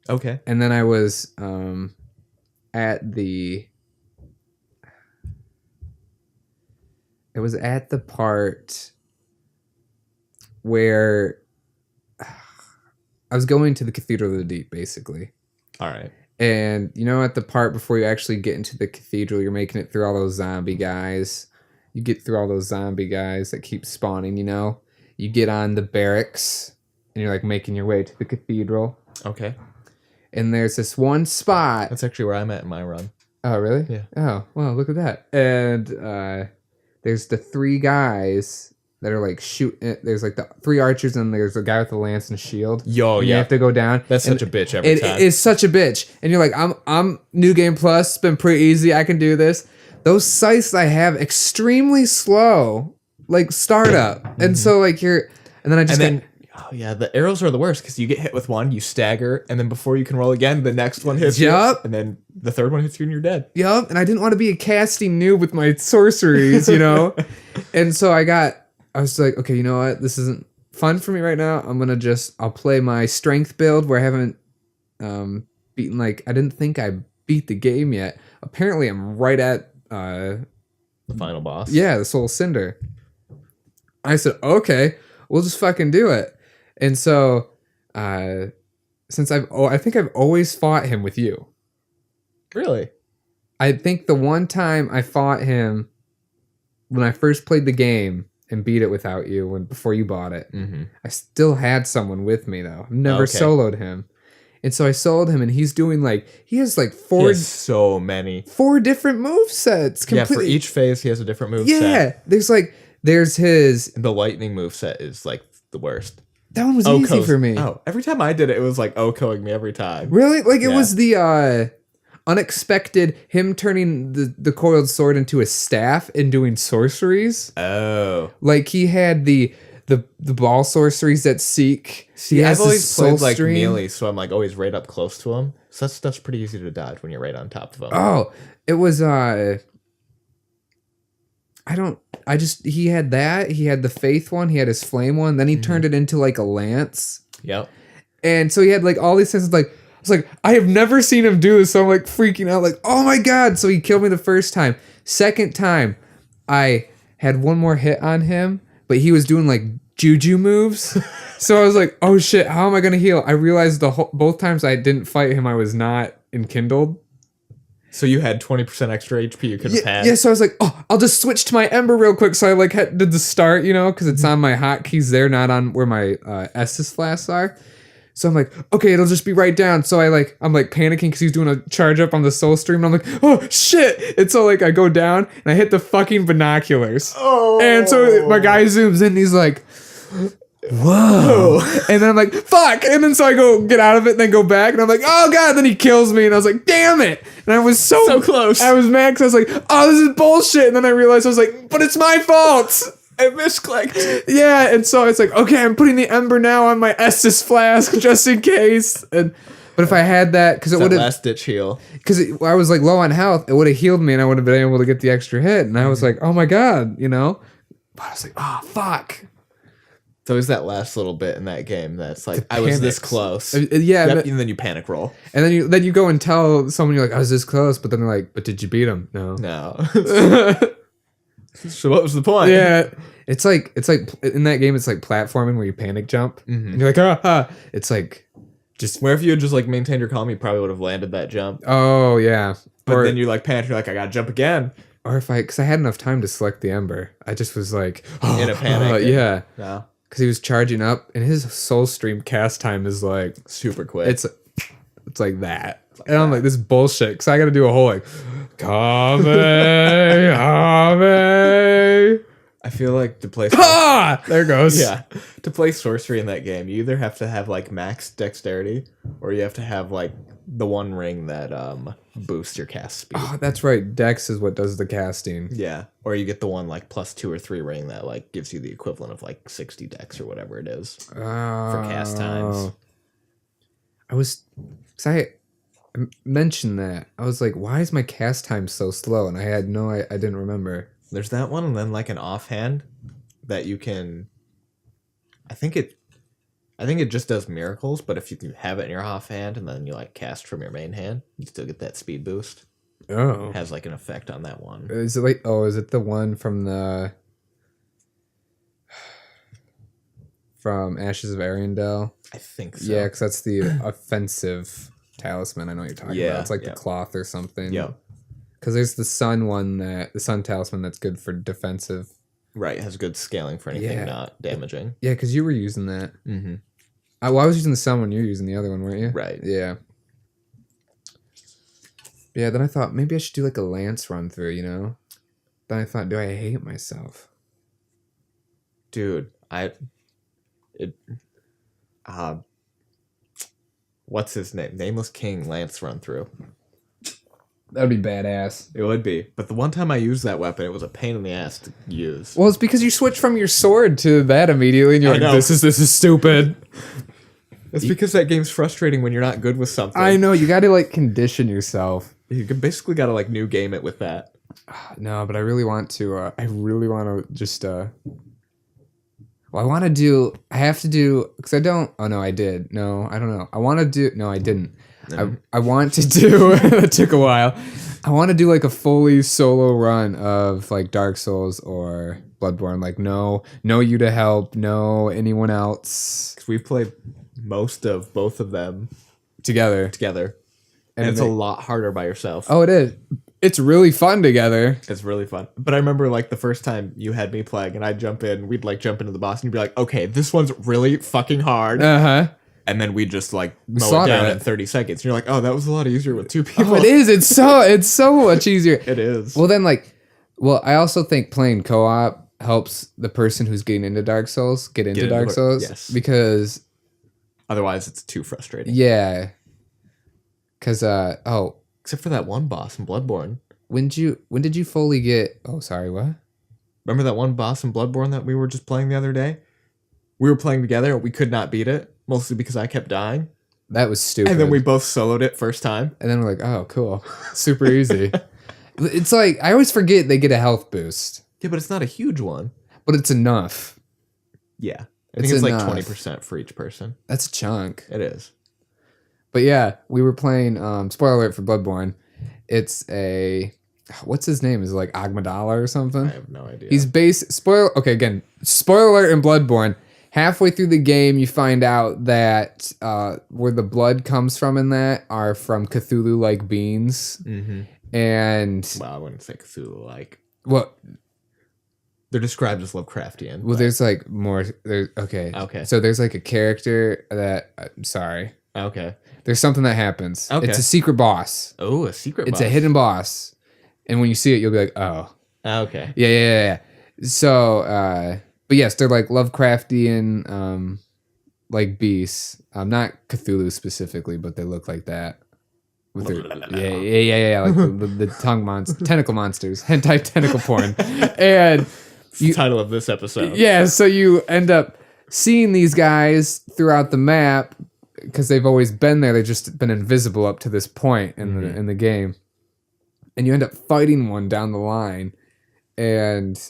Speaker 2: Okay.
Speaker 1: And then I was at the part where I was going to the Cathedral of the Deep, basically.
Speaker 2: All right.
Speaker 1: And you know, at the part before you actually get into the cathedral, you're making it through all those zombie guys. You get through all those zombie guys that keep spawning, you know? You get on the barracks and you're like making your way to the cathedral.
Speaker 2: Okay.
Speaker 1: And there's this one spot.
Speaker 2: That's actually where I'm at in my run.
Speaker 1: Oh, really?
Speaker 2: Yeah.
Speaker 1: Oh, well, look at that. And there's the 3 guys that are like shooting. There's like the 3 archers and there's a guy with a lance and a shield.
Speaker 2: Yo,
Speaker 1: and
Speaker 2: yeah.
Speaker 1: You have to go down.
Speaker 2: That's such a bitch every time.
Speaker 1: It is such a bitch. And you're like, I'm New Game Plus. It's been pretty easy. I can do this. Those scythes I have extremely slow, like startup. And so like and then I just
Speaker 2: oh yeah, the arrows are the worst because you get hit with one, you stagger, and then before you can roll again, the next one hits you, and then the third one hits you and you're dead.
Speaker 1: Yup, and I didn't want to be a casting noob with my sorceries, you know? And so I was like, okay, you know what? This isn't fun for me right now. I'll play my strength build where I haven't beaten, I didn't think I beat the game yet. Apparently I'm right at
Speaker 2: the final boss.
Speaker 1: Yeah, the Soul Cinder. I said, okay, we'll just fucking do it. And so, since I think I've always fought him with you.
Speaker 2: Really?
Speaker 1: I think the one time I fought him when I first played the game and beat it without you before you bought it, I still had someone with me though. I've never soloed him. And so I soloed him and he's doing he has 4
Speaker 2: he has so many.
Speaker 1: 4 different move sets. Completely.
Speaker 2: Yeah, for each phase he has a different move
Speaker 1: set. Yeah. There's his
Speaker 2: the lightning move set is the worst.
Speaker 1: That one was easy for me.
Speaker 2: Oh, every time I did it, it was like Okoing me every time.
Speaker 1: Really? Like, it
Speaker 2: Yeah.
Speaker 1: was the unexpected him turning the coiled sword into a staff and doing sorceries.
Speaker 2: Oh.
Speaker 1: Like, he had the ball sorceries that seek.
Speaker 2: See, I've always played like melee, so I'm like always right up close to him. So that stuff's pretty easy to dodge when you're right on top of him.
Speaker 1: Oh, it was he had that. He had the faith one. He had his flame one. Then he turned it into like a lance.
Speaker 2: Yep.
Speaker 1: And so he had like all these things. Like, I was like, I have never seen him do this. So I'm like freaking out. Like, oh my god! So he killed me the first time. Second time, I had one more hit on him, but he was doing like juju moves. So I was like, oh shit! How am I gonna heal? I realized both times I didn't fight him, I was not enkindled.
Speaker 2: So you had 20% extra HP you could have had.
Speaker 1: Yeah, so I was like, oh, I'll just switch to my Ember real quick. So I like did the start, because it's on my hotkeys there, not on where my Estus flasks are. So I'm like, okay, it'll just be right down. So I'm like panicking because he's doing a charge up on the soul stream. And I'm like, oh shit. And so like I go down and I hit the fucking binoculars.
Speaker 2: Oh.
Speaker 1: And so my guy zooms in and he's like, whoa. And then I'm like, fuck. And then so I go get out of it and then go back and I'm like, oh god. And then he kills me and I was like, damn it. And I was so
Speaker 2: close.
Speaker 1: I was mad because I was like, oh, this is bullshit. And then I realized I was like, but it's my fault.
Speaker 2: I misclicked.
Speaker 1: Yeah. And so it's like, okay, I'm putting the Ember now on my Estus flask just in case. But if I had that, because it would have
Speaker 2: last ditch heal.
Speaker 1: Because I was like low on health, it would have healed me and I would have been able to get the extra hit. And I was like, oh my god, But I was like, oh fuck.
Speaker 2: So is that last little bit in that game that's like I was this close.
Speaker 1: Yeah,
Speaker 2: yep, and then you panic roll.
Speaker 1: And then you go and tell someone you're like, I was this close, but then they're like, but did you beat him? No.
Speaker 2: So what was the point?
Speaker 1: Yeah. It's like in that game it's like platforming where you panic jump. And you're like, ah. It's like just
Speaker 2: where if you had just like maintained your calm, you probably would have landed that jump.
Speaker 1: Oh yeah.
Speaker 2: But then you like panic, you're like, I gotta jump again.
Speaker 1: Or because I had enough time to select the Ember. I just was like
Speaker 2: in a panic.
Speaker 1: Yeah.
Speaker 2: No.
Speaker 1: Because he was charging up, and his soul stream cast time is like
Speaker 2: super quick.
Speaker 1: It's like that, and I'm like, this is bullshit. Because I got to do a whole like, Kame.
Speaker 2: I feel like to play.
Speaker 1: There goes.
Speaker 2: Yeah, to play sorcery in that game, you either have to have like max dexterity, or you have to have like the one ring that boosts your cast speed.
Speaker 1: Oh, that's right. Dex is what does the casting.
Speaker 2: Yeah, or you get the one like +2 or 3 ring that like gives you the equivalent of like 60 dex or whatever it is for cast times.
Speaker 1: I mentioned that. I was like, why is my cast time so slow? And I didn't remember.
Speaker 2: There's that one, and then like an offhand that you can. I think it just does miracles, but if you can have it in your offhand and then you like cast from your main hand, you still get that speed boost.
Speaker 1: Oh.
Speaker 2: It has like an effect on that one.
Speaker 1: Is it the one from Ashes of Ariandel?
Speaker 2: I think so.
Speaker 1: Yeah, because that's the offensive talisman. I know what you're talking about. It's like the cloth or something.
Speaker 2: Yeah.
Speaker 1: Because there's the sun the sun talisman that's good for defensive.
Speaker 2: Right, it has good scaling for anything not damaging.
Speaker 1: Yeah, because you were using that.
Speaker 2: Mm-hmm.
Speaker 1: I was using the sun one. You were using the other one, weren't you?
Speaker 2: Right.
Speaker 1: Yeah. Yeah, then I thought maybe I should do like a lance run through, Then I thought, do I hate myself?
Speaker 2: Dude, what's his name? Nameless King Lance run through.
Speaker 1: That would be badass.
Speaker 2: It would be. But the one time I used that weapon, it was a pain in the ass to use.
Speaker 1: Well, it's because you switch from your sword to that immediately, and you're like, this is stupid.
Speaker 2: It's because that game's frustrating when you're not good with something.
Speaker 1: I know, you gotta like condition yourself.
Speaker 2: You basically gotta like new game it with that.
Speaker 1: No, but I really want to just well, I have to do because I don't. Oh no, I did. No, I don't know. I want to do. No, I didn't. I want to do. It took a while. I want to do like a fully solo run of like Dark Souls or Bloodborne. Like no you to help. No anyone else.
Speaker 2: Because we've played most of both of them
Speaker 1: together,
Speaker 2: and it's a lot harder by yourself.
Speaker 1: Oh, it is. It's really fun together.
Speaker 2: It's really fun. But I remember like the first time you had me playing and I'd jump in, we'd like jump into the boss and you'd be like, okay, this one's really fucking hard.
Speaker 1: Uh-huh.
Speaker 2: And then we'd just like mow it down in 30 seconds. And you're like, oh, that was a lot easier with 2 people.
Speaker 1: Oh, it is. It's so much easier.
Speaker 2: It is.
Speaker 1: Well, then I also think playing co-op helps the person who's getting into Dark Souls get into
Speaker 2: into
Speaker 1: Dark
Speaker 2: it,
Speaker 1: Souls.
Speaker 2: yes.
Speaker 1: Because
Speaker 2: Otherwise, it's too frustrating.
Speaker 1: yeah, because
Speaker 2: Except for that one boss in Bloodborne.
Speaker 1: when did you fully get? Oh, sorry, what?
Speaker 2: Remember that one boss in Bloodborne that we were just playing the other day? We were playing together. We could not beat it, mostly because I kept dying.
Speaker 1: That was stupid.
Speaker 2: And then we both soloed it first time.
Speaker 1: And then we're like, oh, cool, super easy. It's like I always forget they get a health boost,
Speaker 2: Yeah, but it's not a huge one.
Speaker 1: but it's enough.
Speaker 2: Yeah. I think
Speaker 1: It's
Speaker 2: it's like
Speaker 1: enough.
Speaker 2: 20% for each person.
Speaker 1: That's a chunk.
Speaker 2: It is.
Speaker 1: But yeah, we were playing. Spoiler alert for Bloodborne. It's what's his name? Is it like Agmadala or something?
Speaker 2: I have no idea.
Speaker 1: He's okay, again, spoiler alert in Bloodborne. Halfway through the game, you find out that where the blood comes from in that are from Cthulhu-like beings.
Speaker 2: Mm-hmm.
Speaker 1: And
Speaker 2: Well, I wouldn't say Cthulhu-like.
Speaker 1: well,
Speaker 2: They're described as Lovecraftian.
Speaker 1: well, there's like more. Okay.
Speaker 2: Okay.
Speaker 1: So there's like a character that. Sorry.
Speaker 2: Okay.
Speaker 1: There's something that happens.
Speaker 2: Okay.
Speaker 1: It's a secret boss.
Speaker 2: Oh, a secret
Speaker 1: It's
Speaker 2: boss.
Speaker 1: a hidden boss. And when you see it, you'll be like, oh.
Speaker 2: Okay.
Speaker 1: Yeah. So, but yes, they're like Lovecraftian, like beasts. Not Cthulhu specifically, but they look like that. With their, yeah, like the tongue monsters, tentacle monsters, hentai tentacle porn. And
Speaker 2: It's the title of this episode.
Speaker 1: yeah, so you end up seeing these guys throughout the map because they've always been there. They've just been invisible up to this point in the game. And you end up fighting one down the line. And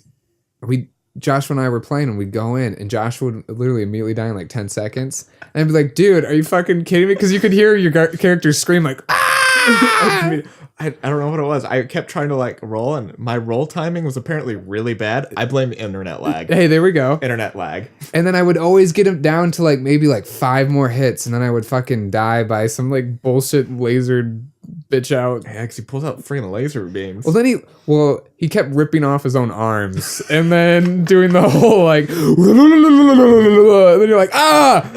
Speaker 1: Joshua and I were playing and we'd go in and Joshua would literally immediately die in like 10 seconds. And I'd be like, dude, are you fucking kidding me? Because you could hear your character scream like, ah!
Speaker 2: I don't know what it was. I kept trying to like roll, and my roll timing was apparently really bad. I blame internet lag.
Speaker 1: Hey, there we go.
Speaker 2: Internet lag.
Speaker 1: And then I would always get him down to like maybe like 5 more hits, and then I would fucking die by some like bullshit lasered bitch out.
Speaker 2: Yeah, because he pulls out freaking laser beams.
Speaker 1: Well, then he kept ripping off his own arms, and then doing the whole like, and then you're like, ah,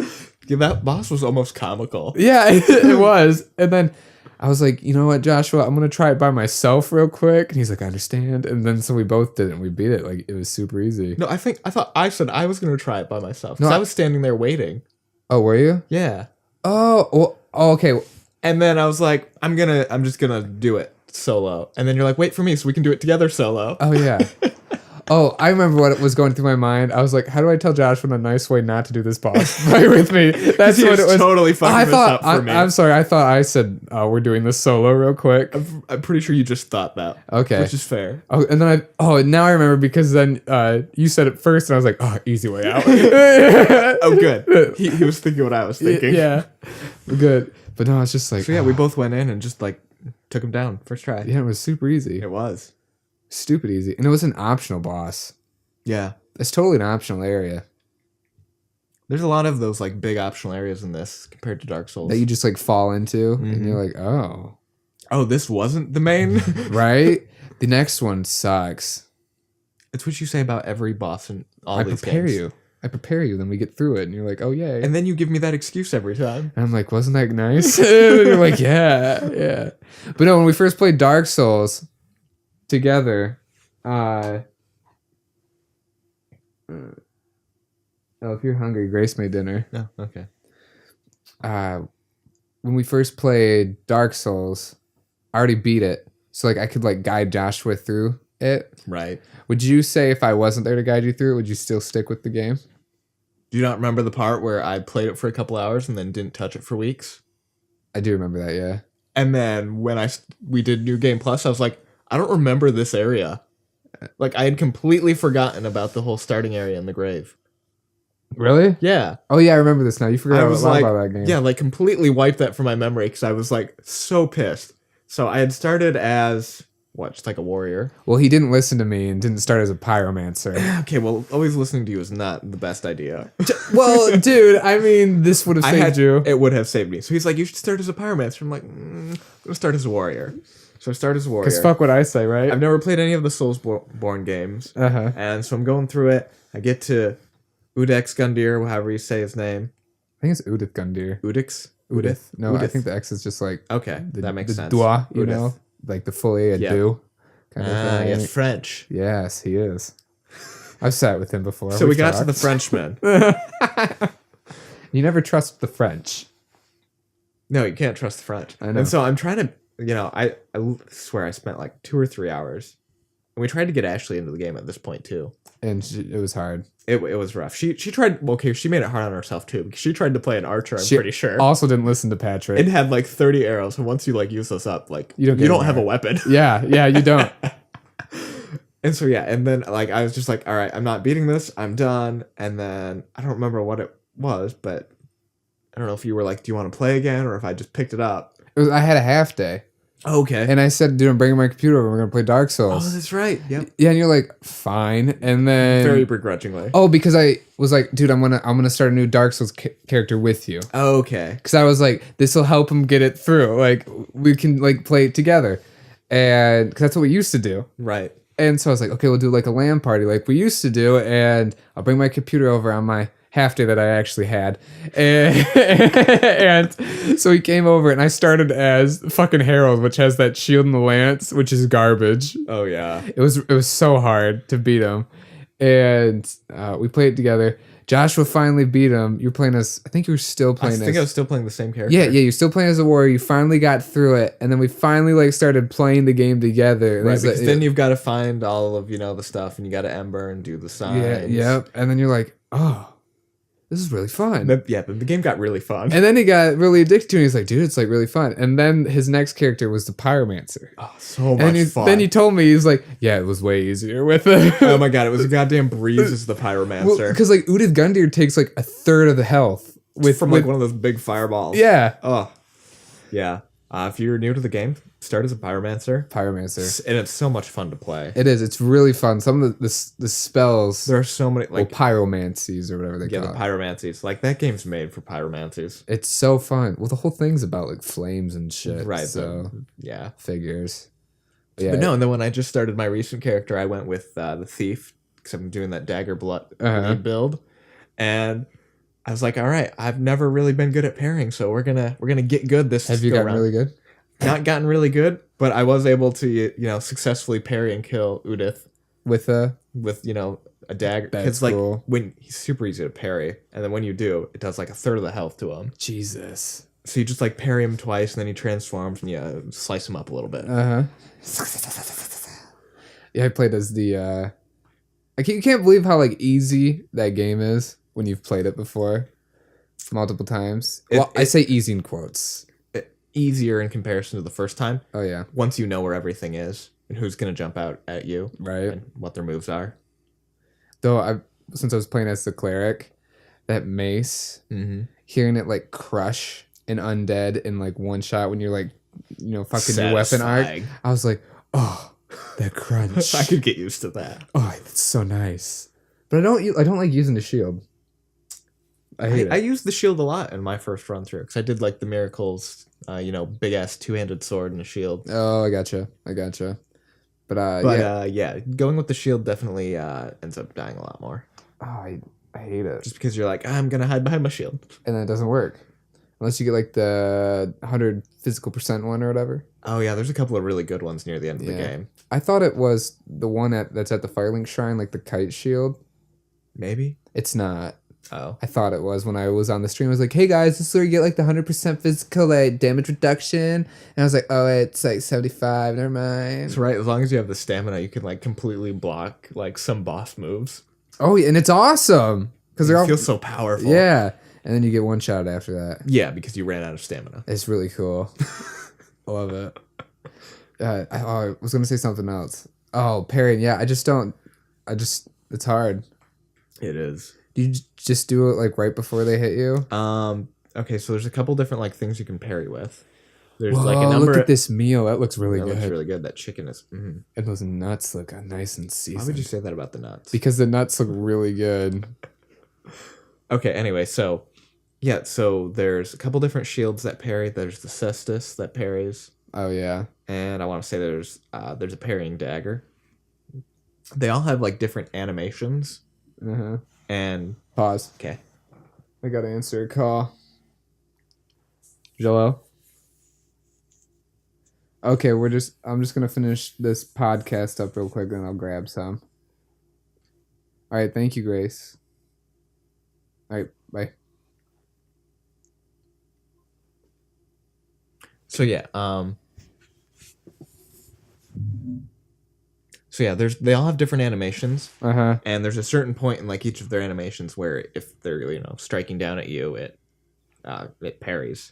Speaker 2: Yeah, that boss was almost comical.
Speaker 1: yeah, it was. And then I was like, you know what, Joshua, I'm gonna try it by myself real quick. And he's like, I understand. And then so we both did it, and we beat it. Like it was super easy.
Speaker 2: No, I thought I said I was gonna try it by myself. Because
Speaker 1: No,
Speaker 2: I was standing there waiting.
Speaker 1: Oh, were you?
Speaker 2: Yeah.
Speaker 1: Oh, well, okay.
Speaker 2: And then I was like, I'm just gonna do it solo. And then you're like, wait for me so we can do it together solo.
Speaker 1: Oh yeah. Oh, I remember what was going through my mind. I was like, how do I tell Joshua in a nice way not to do this boss fight with me? That's
Speaker 2: He
Speaker 1: what it was.
Speaker 2: totally fucking this up for me.
Speaker 1: I'm sorry. I thought I said we're doing this solo real quick.
Speaker 2: I'm pretty sure you just thought that.
Speaker 1: Okay.
Speaker 2: Which is fair.
Speaker 1: Oh, and then now I remember because then you said it first, and I was like, oh, easy way out.
Speaker 2: Oh, good. He was thinking what I was thinking.
Speaker 1: Yeah, good. But no, it's just like,
Speaker 2: So yeah, we both went in and just like took him down first try.
Speaker 1: yeah, it was super easy,
Speaker 2: It was.
Speaker 1: stupid easy, and it was an optional boss.
Speaker 2: Yeah.
Speaker 1: It's totally an optional area
Speaker 2: There's a lot of those like big optional areas in this compared to Dark Souls.
Speaker 1: that you just like fall into, and you're like, oh,
Speaker 2: Oh, this wasn't the main?
Speaker 1: right. The next one sucks.
Speaker 2: It's what you say about every boss in all these games.
Speaker 1: I prepare you, then we get through it, and you're like, oh, yay.
Speaker 2: And then you give me that excuse every time.
Speaker 1: And I'm like, wasn't that nice? And you're like, yeah. But no, when we first played Dark Souls together, oh, if you're hungry, Grace made dinner.
Speaker 2: No, okay.
Speaker 1: When we first played Dark Souls, I already beat it. So like I could like guide Joshua through it.
Speaker 2: Right.
Speaker 1: Would you say if I wasn't there to guide you through it, would you still stick with the game?
Speaker 2: Do you not remember the part where I played it for a couple hours and then didn't touch it for weeks?
Speaker 1: I do remember that, yeah.
Speaker 2: And then when we did New Game Plus, I was like, I don't remember this area. Like I had completely forgotten about the whole starting area in the grave.
Speaker 1: Really?
Speaker 2: Yeah.
Speaker 1: Oh yeah, I remember this now. You forgot
Speaker 2: I
Speaker 1: a
Speaker 2: was
Speaker 1: lot
Speaker 2: like,
Speaker 1: about that game.
Speaker 2: yeah, like completely wiped that from my memory because I was like so pissed. So I had started as just like a warrior.
Speaker 1: Well, he didn't listen to me and didn't start as a pyromancer.
Speaker 2: Okay, well, always listening to you is not the best idea.
Speaker 1: Well, dude, I mean, this would have saved you.
Speaker 2: It would have saved me. So he's like, you should start as a pyromancer. I'm like, I'm gonna start as a warrior. So I start as a warrior.
Speaker 1: Because fuck what I say, right?
Speaker 2: I've never played any of the Soulsborne games.
Speaker 1: Uh-huh.
Speaker 2: And so I'm going through it. I get to Udex Gundyr, however you say his name.
Speaker 1: I think it's Udith Gundyr.
Speaker 2: Udix?
Speaker 1: Udith? No, I
Speaker 2: Udith.
Speaker 1: think the X is just like
Speaker 2: Okay, that makes
Speaker 1: the
Speaker 2: sense.
Speaker 1: doigt, you
Speaker 2: Udith.
Speaker 1: know? Like the fully a
Speaker 2: Yeah.
Speaker 1: do kind of thing.
Speaker 2: Yes, French.
Speaker 1: Yes, he is. I've sat with him before.
Speaker 2: So we
Speaker 1: We've
Speaker 2: got to the
Speaker 1: talked.
Speaker 2: Frenchman.
Speaker 1: You never trust the French.
Speaker 2: No, you can't trust the French.
Speaker 1: I know.
Speaker 2: And so I'm trying to, I swear I spent like 2 or 3 hours. And we tried to get Ashley into the game at this point too.
Speaker 1: And it was hard.
Speaker 2: It was rough. She tried, okay, she made it hard on herself too. Because she tried to play an archer, I'm
Speaker 1: She
Speaker 2: pretty sure.
Speaker 1: Also didn't listen to Patrick.
Speaker 2: It had like 30 arrows. And once you like use those up, like
Speaker 1: You don't
Speaker 2: you
Speaker 1: get
Speaker 2: don't have a
Speaker 1: anywhere.
Speaker 2: weapon.
Speaker 1: Yeah, you don't.
Speaker 2: And so, yeah. And then like, I was just like, all right, I'm not beating this. I'm done. And then I don't remember what it was, but I don't know if you were like, do you want to play again? Or if I just picked it up.
Speaker 1: I had a half day.
Speaker 2: Okay.
Speaker 1: And I said, dude, I'm bringing my computer over. We're going to play Dark
Speaker 2: Oh,
Speaker 1: Souls.
Speaker 2: that's right. Yep.
Speaker 1: Yeah, and you're like, fine. And then...
Speaker 2: Very begrudgingly.
Speaker 1: Oh, because I was like, dude, I'm gonna start a new Dark Souls character with you.
Speaker 2: Okay.
Speaker 1: Because I was like, this will help him get it through. Like, we can like play it together. And because that's what we used to do.
Speaker 2: Right.
Speaker 1: And so I was like, okay, we'll do like a LAN party like we used to do. And I'll bring my computer over on my half day that I actually had. And so he came over and I started as fucking Harold, which has that shield and the lance, which is garbage.
Speaker 2: Oh, yeah.
Speaker 1: It was so hard to beat him. And we played it together. Joshua finally beat him. You're playing as, I think you were still
Speaker 2: I
Speaker 1: playing
Speaker 2: think I
Speaker 1: as,
Speaker 2: was still playing the same character.
Speaker 1: yeah, you're still playing as a warrior. You finally got through it. And then we finally like started playing the game together. And
Speaker 2: Right,
Speaker 1: it's
Speaker 2: because
Speaker 1: like,
Speaker 2: then you've got to find all of, the stuff, and you got to ember and do the signs.
Speaker 1: yep. And then you're like, oh, this is really fun.
Speaker 2: But the game got really fun.
Speaker 1: And then he got really addicted to it. He's like, dude, it's like really fun. And then his next character was the Pyromancer.
Speaker 2: Oh, so much
Speaker 1: And
Speaker 2: fun.
Speaker 1: then he told me, he's like, yeah, it was way easier with it.
Speaker 2: Oh my god, it was a goddamn breeze as the Pyromancer.
Speaker 1: Because like Udith Gundyr takes like a third of the health
Speaker 2: From like one of those big fireballs.
Speaker 1: yeah,
Speaker 2: Oh. Yeah. If you're new to the game, start as a Pyromancer.
Speaker 1: Pyromancer.
Speaker 2: And it's so much fun to play.
Speaker 1: It is. It's really fun. Some of the spells,
Speaker 2: There are so many,
Speaker 1: like pyromancies or whatever they
Speaker 2: the
Speaker 1: call it.
Speaker 2: pyromancies. Like, that game's made for pyromancies.
Speaker 1: It's so fun. Well, the whole thing's about like flames and shit.
Speaker 2: Right.
Speaker 1: So
Speaker 2: Yeah.
Speaker 1: figures. But yeah.
Speaker 2: But no, and then when I just started my recent character, I went with the Thief, because I'm doing that Dagger Blood build. And I was like, all right, I've never really been good at pairing, so we're gonna get good this
Speaker 1: Have you
Speaker 2: go
Speaker 1: gotten
Speaker 2: round.
Speaker 1: really good?
Speaker 2: Not gotten really good, but I was able to, successfully parry and kill Udith
Speaker 1: With
Speaker 2: with, a dagger.
Speaker 1: That's
Speaker 2: It's like
Speaker 1: cool.
Speaker 2: when he's super easy to parry, and then when you do, it does like a third of the health to him.
Speaker 1: Jesus.
Speaker 2: So you just like parry him twice, and then he transforms, and you slice him up a little bit.
Speaker 1: Yeah, I played as the. You can't believe how like easy that game is when you've played it before, multiple times. I say easy in quotes.
Speaker 2: Easier in comparison to the first time.
Speaker 1: Oh yeah,
Speaker 2: Once you know where everything is and who's gonna jump out at you,
Speaker 1: right.
Speaker 2: and what their moves are.
Speaker 1: Though since I was playing as the cleric, that mace, hearing it like crush an undead in like one shot when you're like, fucking your weapon arc,
Speaker 2: Satisfying.
Speaker 1: I was like, oh, that crunch.
Speaker 2: I could get used to that.
Speaker 1: Oh, that's so nice. But I don't like using the shield. I hate
Speaker 2: I
Speaker 1: it.
Speaker 2: used the shield a lot in my first run through because I did like the miracles, big ass 2-handed sword and a shield.
Speaker 1: Oh, I gotcha. But
Speaker 2: yeah, going with the shield definitely ends up dying a lot more.
Speaker 1: Oh, I hate it.
Speaker 2: Just because you're like, I'm gonna hide behind my shield.
Speaker 1: And then it doesn't work. Unless you get like the 100 physical percent one or whatever.
Speaker 2: Oh yeah, there's a couple of really good ones near the end of the game.
Speaker 1: I thought it was the one that's at the Firelink Shrine, like the kite shield.
Speaker 2: Maybe?
Speaker 1: It's not.
Speaker 2: Oh.
Speaker 1: I thought it was when I was on the stream. I was like, hey guys, this is where you get like the 100% physical damage reduction. And I was like, oh, it's like 75. Never mind.
Speaker 2: That's right. As long as you have the stamina, you can like completely block like some boss moves.
Speaker 1: Oh, yeah, and it's awesome. Because they're all.
Speaker 2: Feel so powerful.
Speaker 1: Yeah. And then you get one shot after that.
Speaker 2: Yeah, because you ran out of stamina.
Speaker 1: It's really cool. I love it. I was going to say something else. Oh, parrying. Yeah, it's hard.
Speaker 2: It is.
Speaker 1: Do you just do it like right before they hit you?
Speaker 2: Okay, so there's a couple different like things you can parry with. There's
Speaker 1: Whoa,
Speaker 2: like a number.
Speaker 1: look at this meal. That looks really
Speaker 2: That
Speaker 1: good.
Speaker 2: looks really good. That chicken is.
Speaker 1: And those nuts look nice and seasoned.
Speaker 2: Why would you say that about the nuts?
Speaker 1: Because the nuts look really good.
Speaker 2: Okay. Anyway, so there's a couple different shields that parry. There's the cestus that parries,
Speaker 1: Oh yeah.
Speaker 2: and I want to say there's a parrying dagger. They all have like different animations, and
Speaker 1: Pause.
Speaker 2: okay.
Speaker 1: I gotta answer a call. Jello. Okay, I'm just gonna finish this podcast up real quick, then I'll grab some. All right, thank you, Grace. All right, bye.
Speaker 2: So yeah, they all have different animations,
Speaker 1: Uh-huh.
Speaker 2: and there's a certain point in like each of their animations where if they're striking down at you, it parries,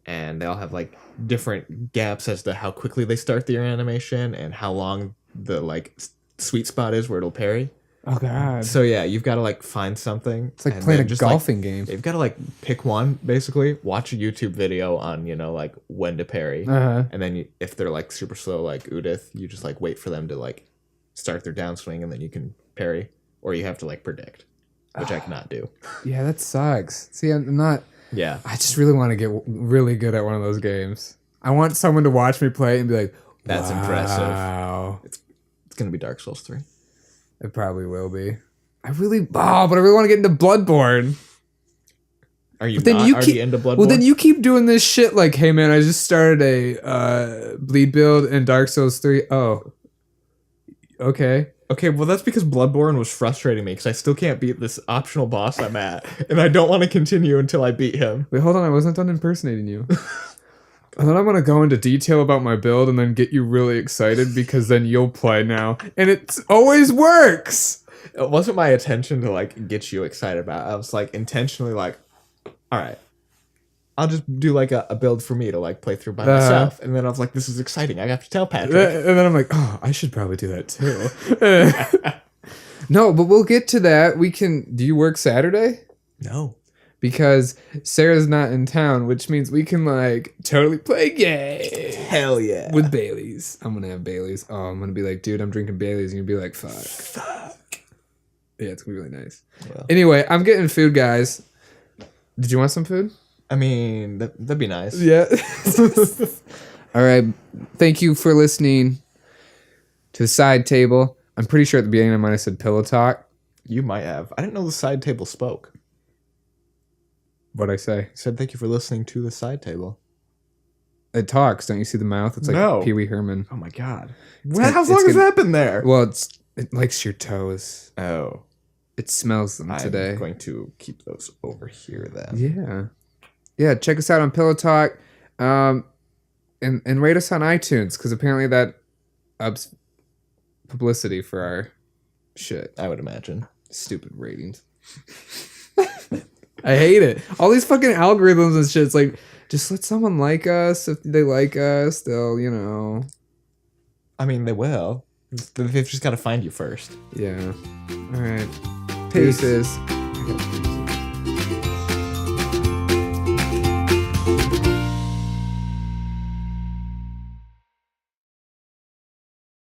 Speaker 2: and they all have like different gaps as to how quickly they start their animation and how long the like sweet spot is where it'll parry.
Speaker 1: Oh god.
Speaker 2: So yeah, you've got to like find something.
Speaker 1: It's like
Speaker 2: and
Speaker 1: playing
Speaker 2: then
Speaker 1: a
Speaker 2: just,
Speaker 1: golfing game.
Speaker 2: You've got to like pick one basically. Watch a YouTube video on like when to parry,
Speaker 1: Uh-huh.
Speaker 2: and then if they're like super slow like Udith, you just like wait for them to like start their downswing, and then you can parry, or you have to like predict, which I cannot do.
Speaker 1: Yeah, that sucks. See, I'm not.
Speaker 2: Yeah,
Speaker 1: I just really want to get really good at one of those games. I want someone to watch me play and be like,
Speaker 2: that's impressive.
Speaker 1: Wow.
Speaker 2: It's gonna be Dark Souls 3.
Speaker 1: It probably will be. But I really want to get into Bloodborne.
Speaker 2: Are you
Speaker 1: But then
Speaker 2: not
Speaker 1: you
Speaker 2: already
Speaker 1: keep,
Speaker 2: into Bloodborne?
Speaker 1: well, then you keep doing this shit like, hey man, I just started a bleed build in Dark Souls 3. Oh, okay.
Speaker 2: Okay, well that's because Bloodborne was frustrating me because I still can't beat this optional boss I'm at, and I don't want to continue until I beat him.
Speaker 1: Wait, hold on. I wasn't done impersonating you. And then I'm going to go into detail about my build and then get you really excited because then you'll play now. And it always works.
Speaker 2: It wasn't my intention to like get you excited about it. I was like intentionally like, all right, I'll just do like a build for me to like play through by myself. And then I was like, this is exciting. I have to tell Patrick.
Speaker 1: And then I'm like, oh, I should probably do that too. No, but we'll get to that. Do you work Saturday?
Speaker 2: No.
Speaker 1: Because Sarah's not in town, which means we can like totally play games.
Speaker 2: Hell yeah.
Speaker 1: With Baileys. I'm going to have Baileys. Oh, I'm going to be like, dude, I'm drinking Baileys. And you'll be like, fuck. Yeah, it's going to be really nice. Well. Anyway, I'm getting food, guys. Did you want some food?
Speaker 2: I mean, that'd be nice.
Speaker 1: Yeah. All right. Thank you for listening to the side table. I'm pretty sure at the beginning I might have said pillow talk.
Speaker 2: You might have. I didn't know the side table spoke.
Speaker 1: What'd I say?
Speaker 2: I said thank you for listening to the side table.
Speaker 1: It talks. Don't you see the mouth? It's like Pee Wee Herman.
Speaker 2: Oh my god. How long has that been there?
Speaker 1: Well, it likes your toes.
Speaker 2: Oh.
Speaker 1: It smells them today.
Speaker 2: I'm going to keep those over here then.
Speaker 1: Yeah. Yeah, check us out on Pillow Talk. And rate us on iTunes, because apparently that ups publicity for our shit.
Speaker 2: I would imagine.
Speaker 1: Stupid ratings. I hate it. All these fucking algorithms and shit. It's like, just let someone like us. If they like us, they'll,
Speaker 2: I mean, they will. They've just got to find you first.
Speaker 1: Yeah. All right. Peace.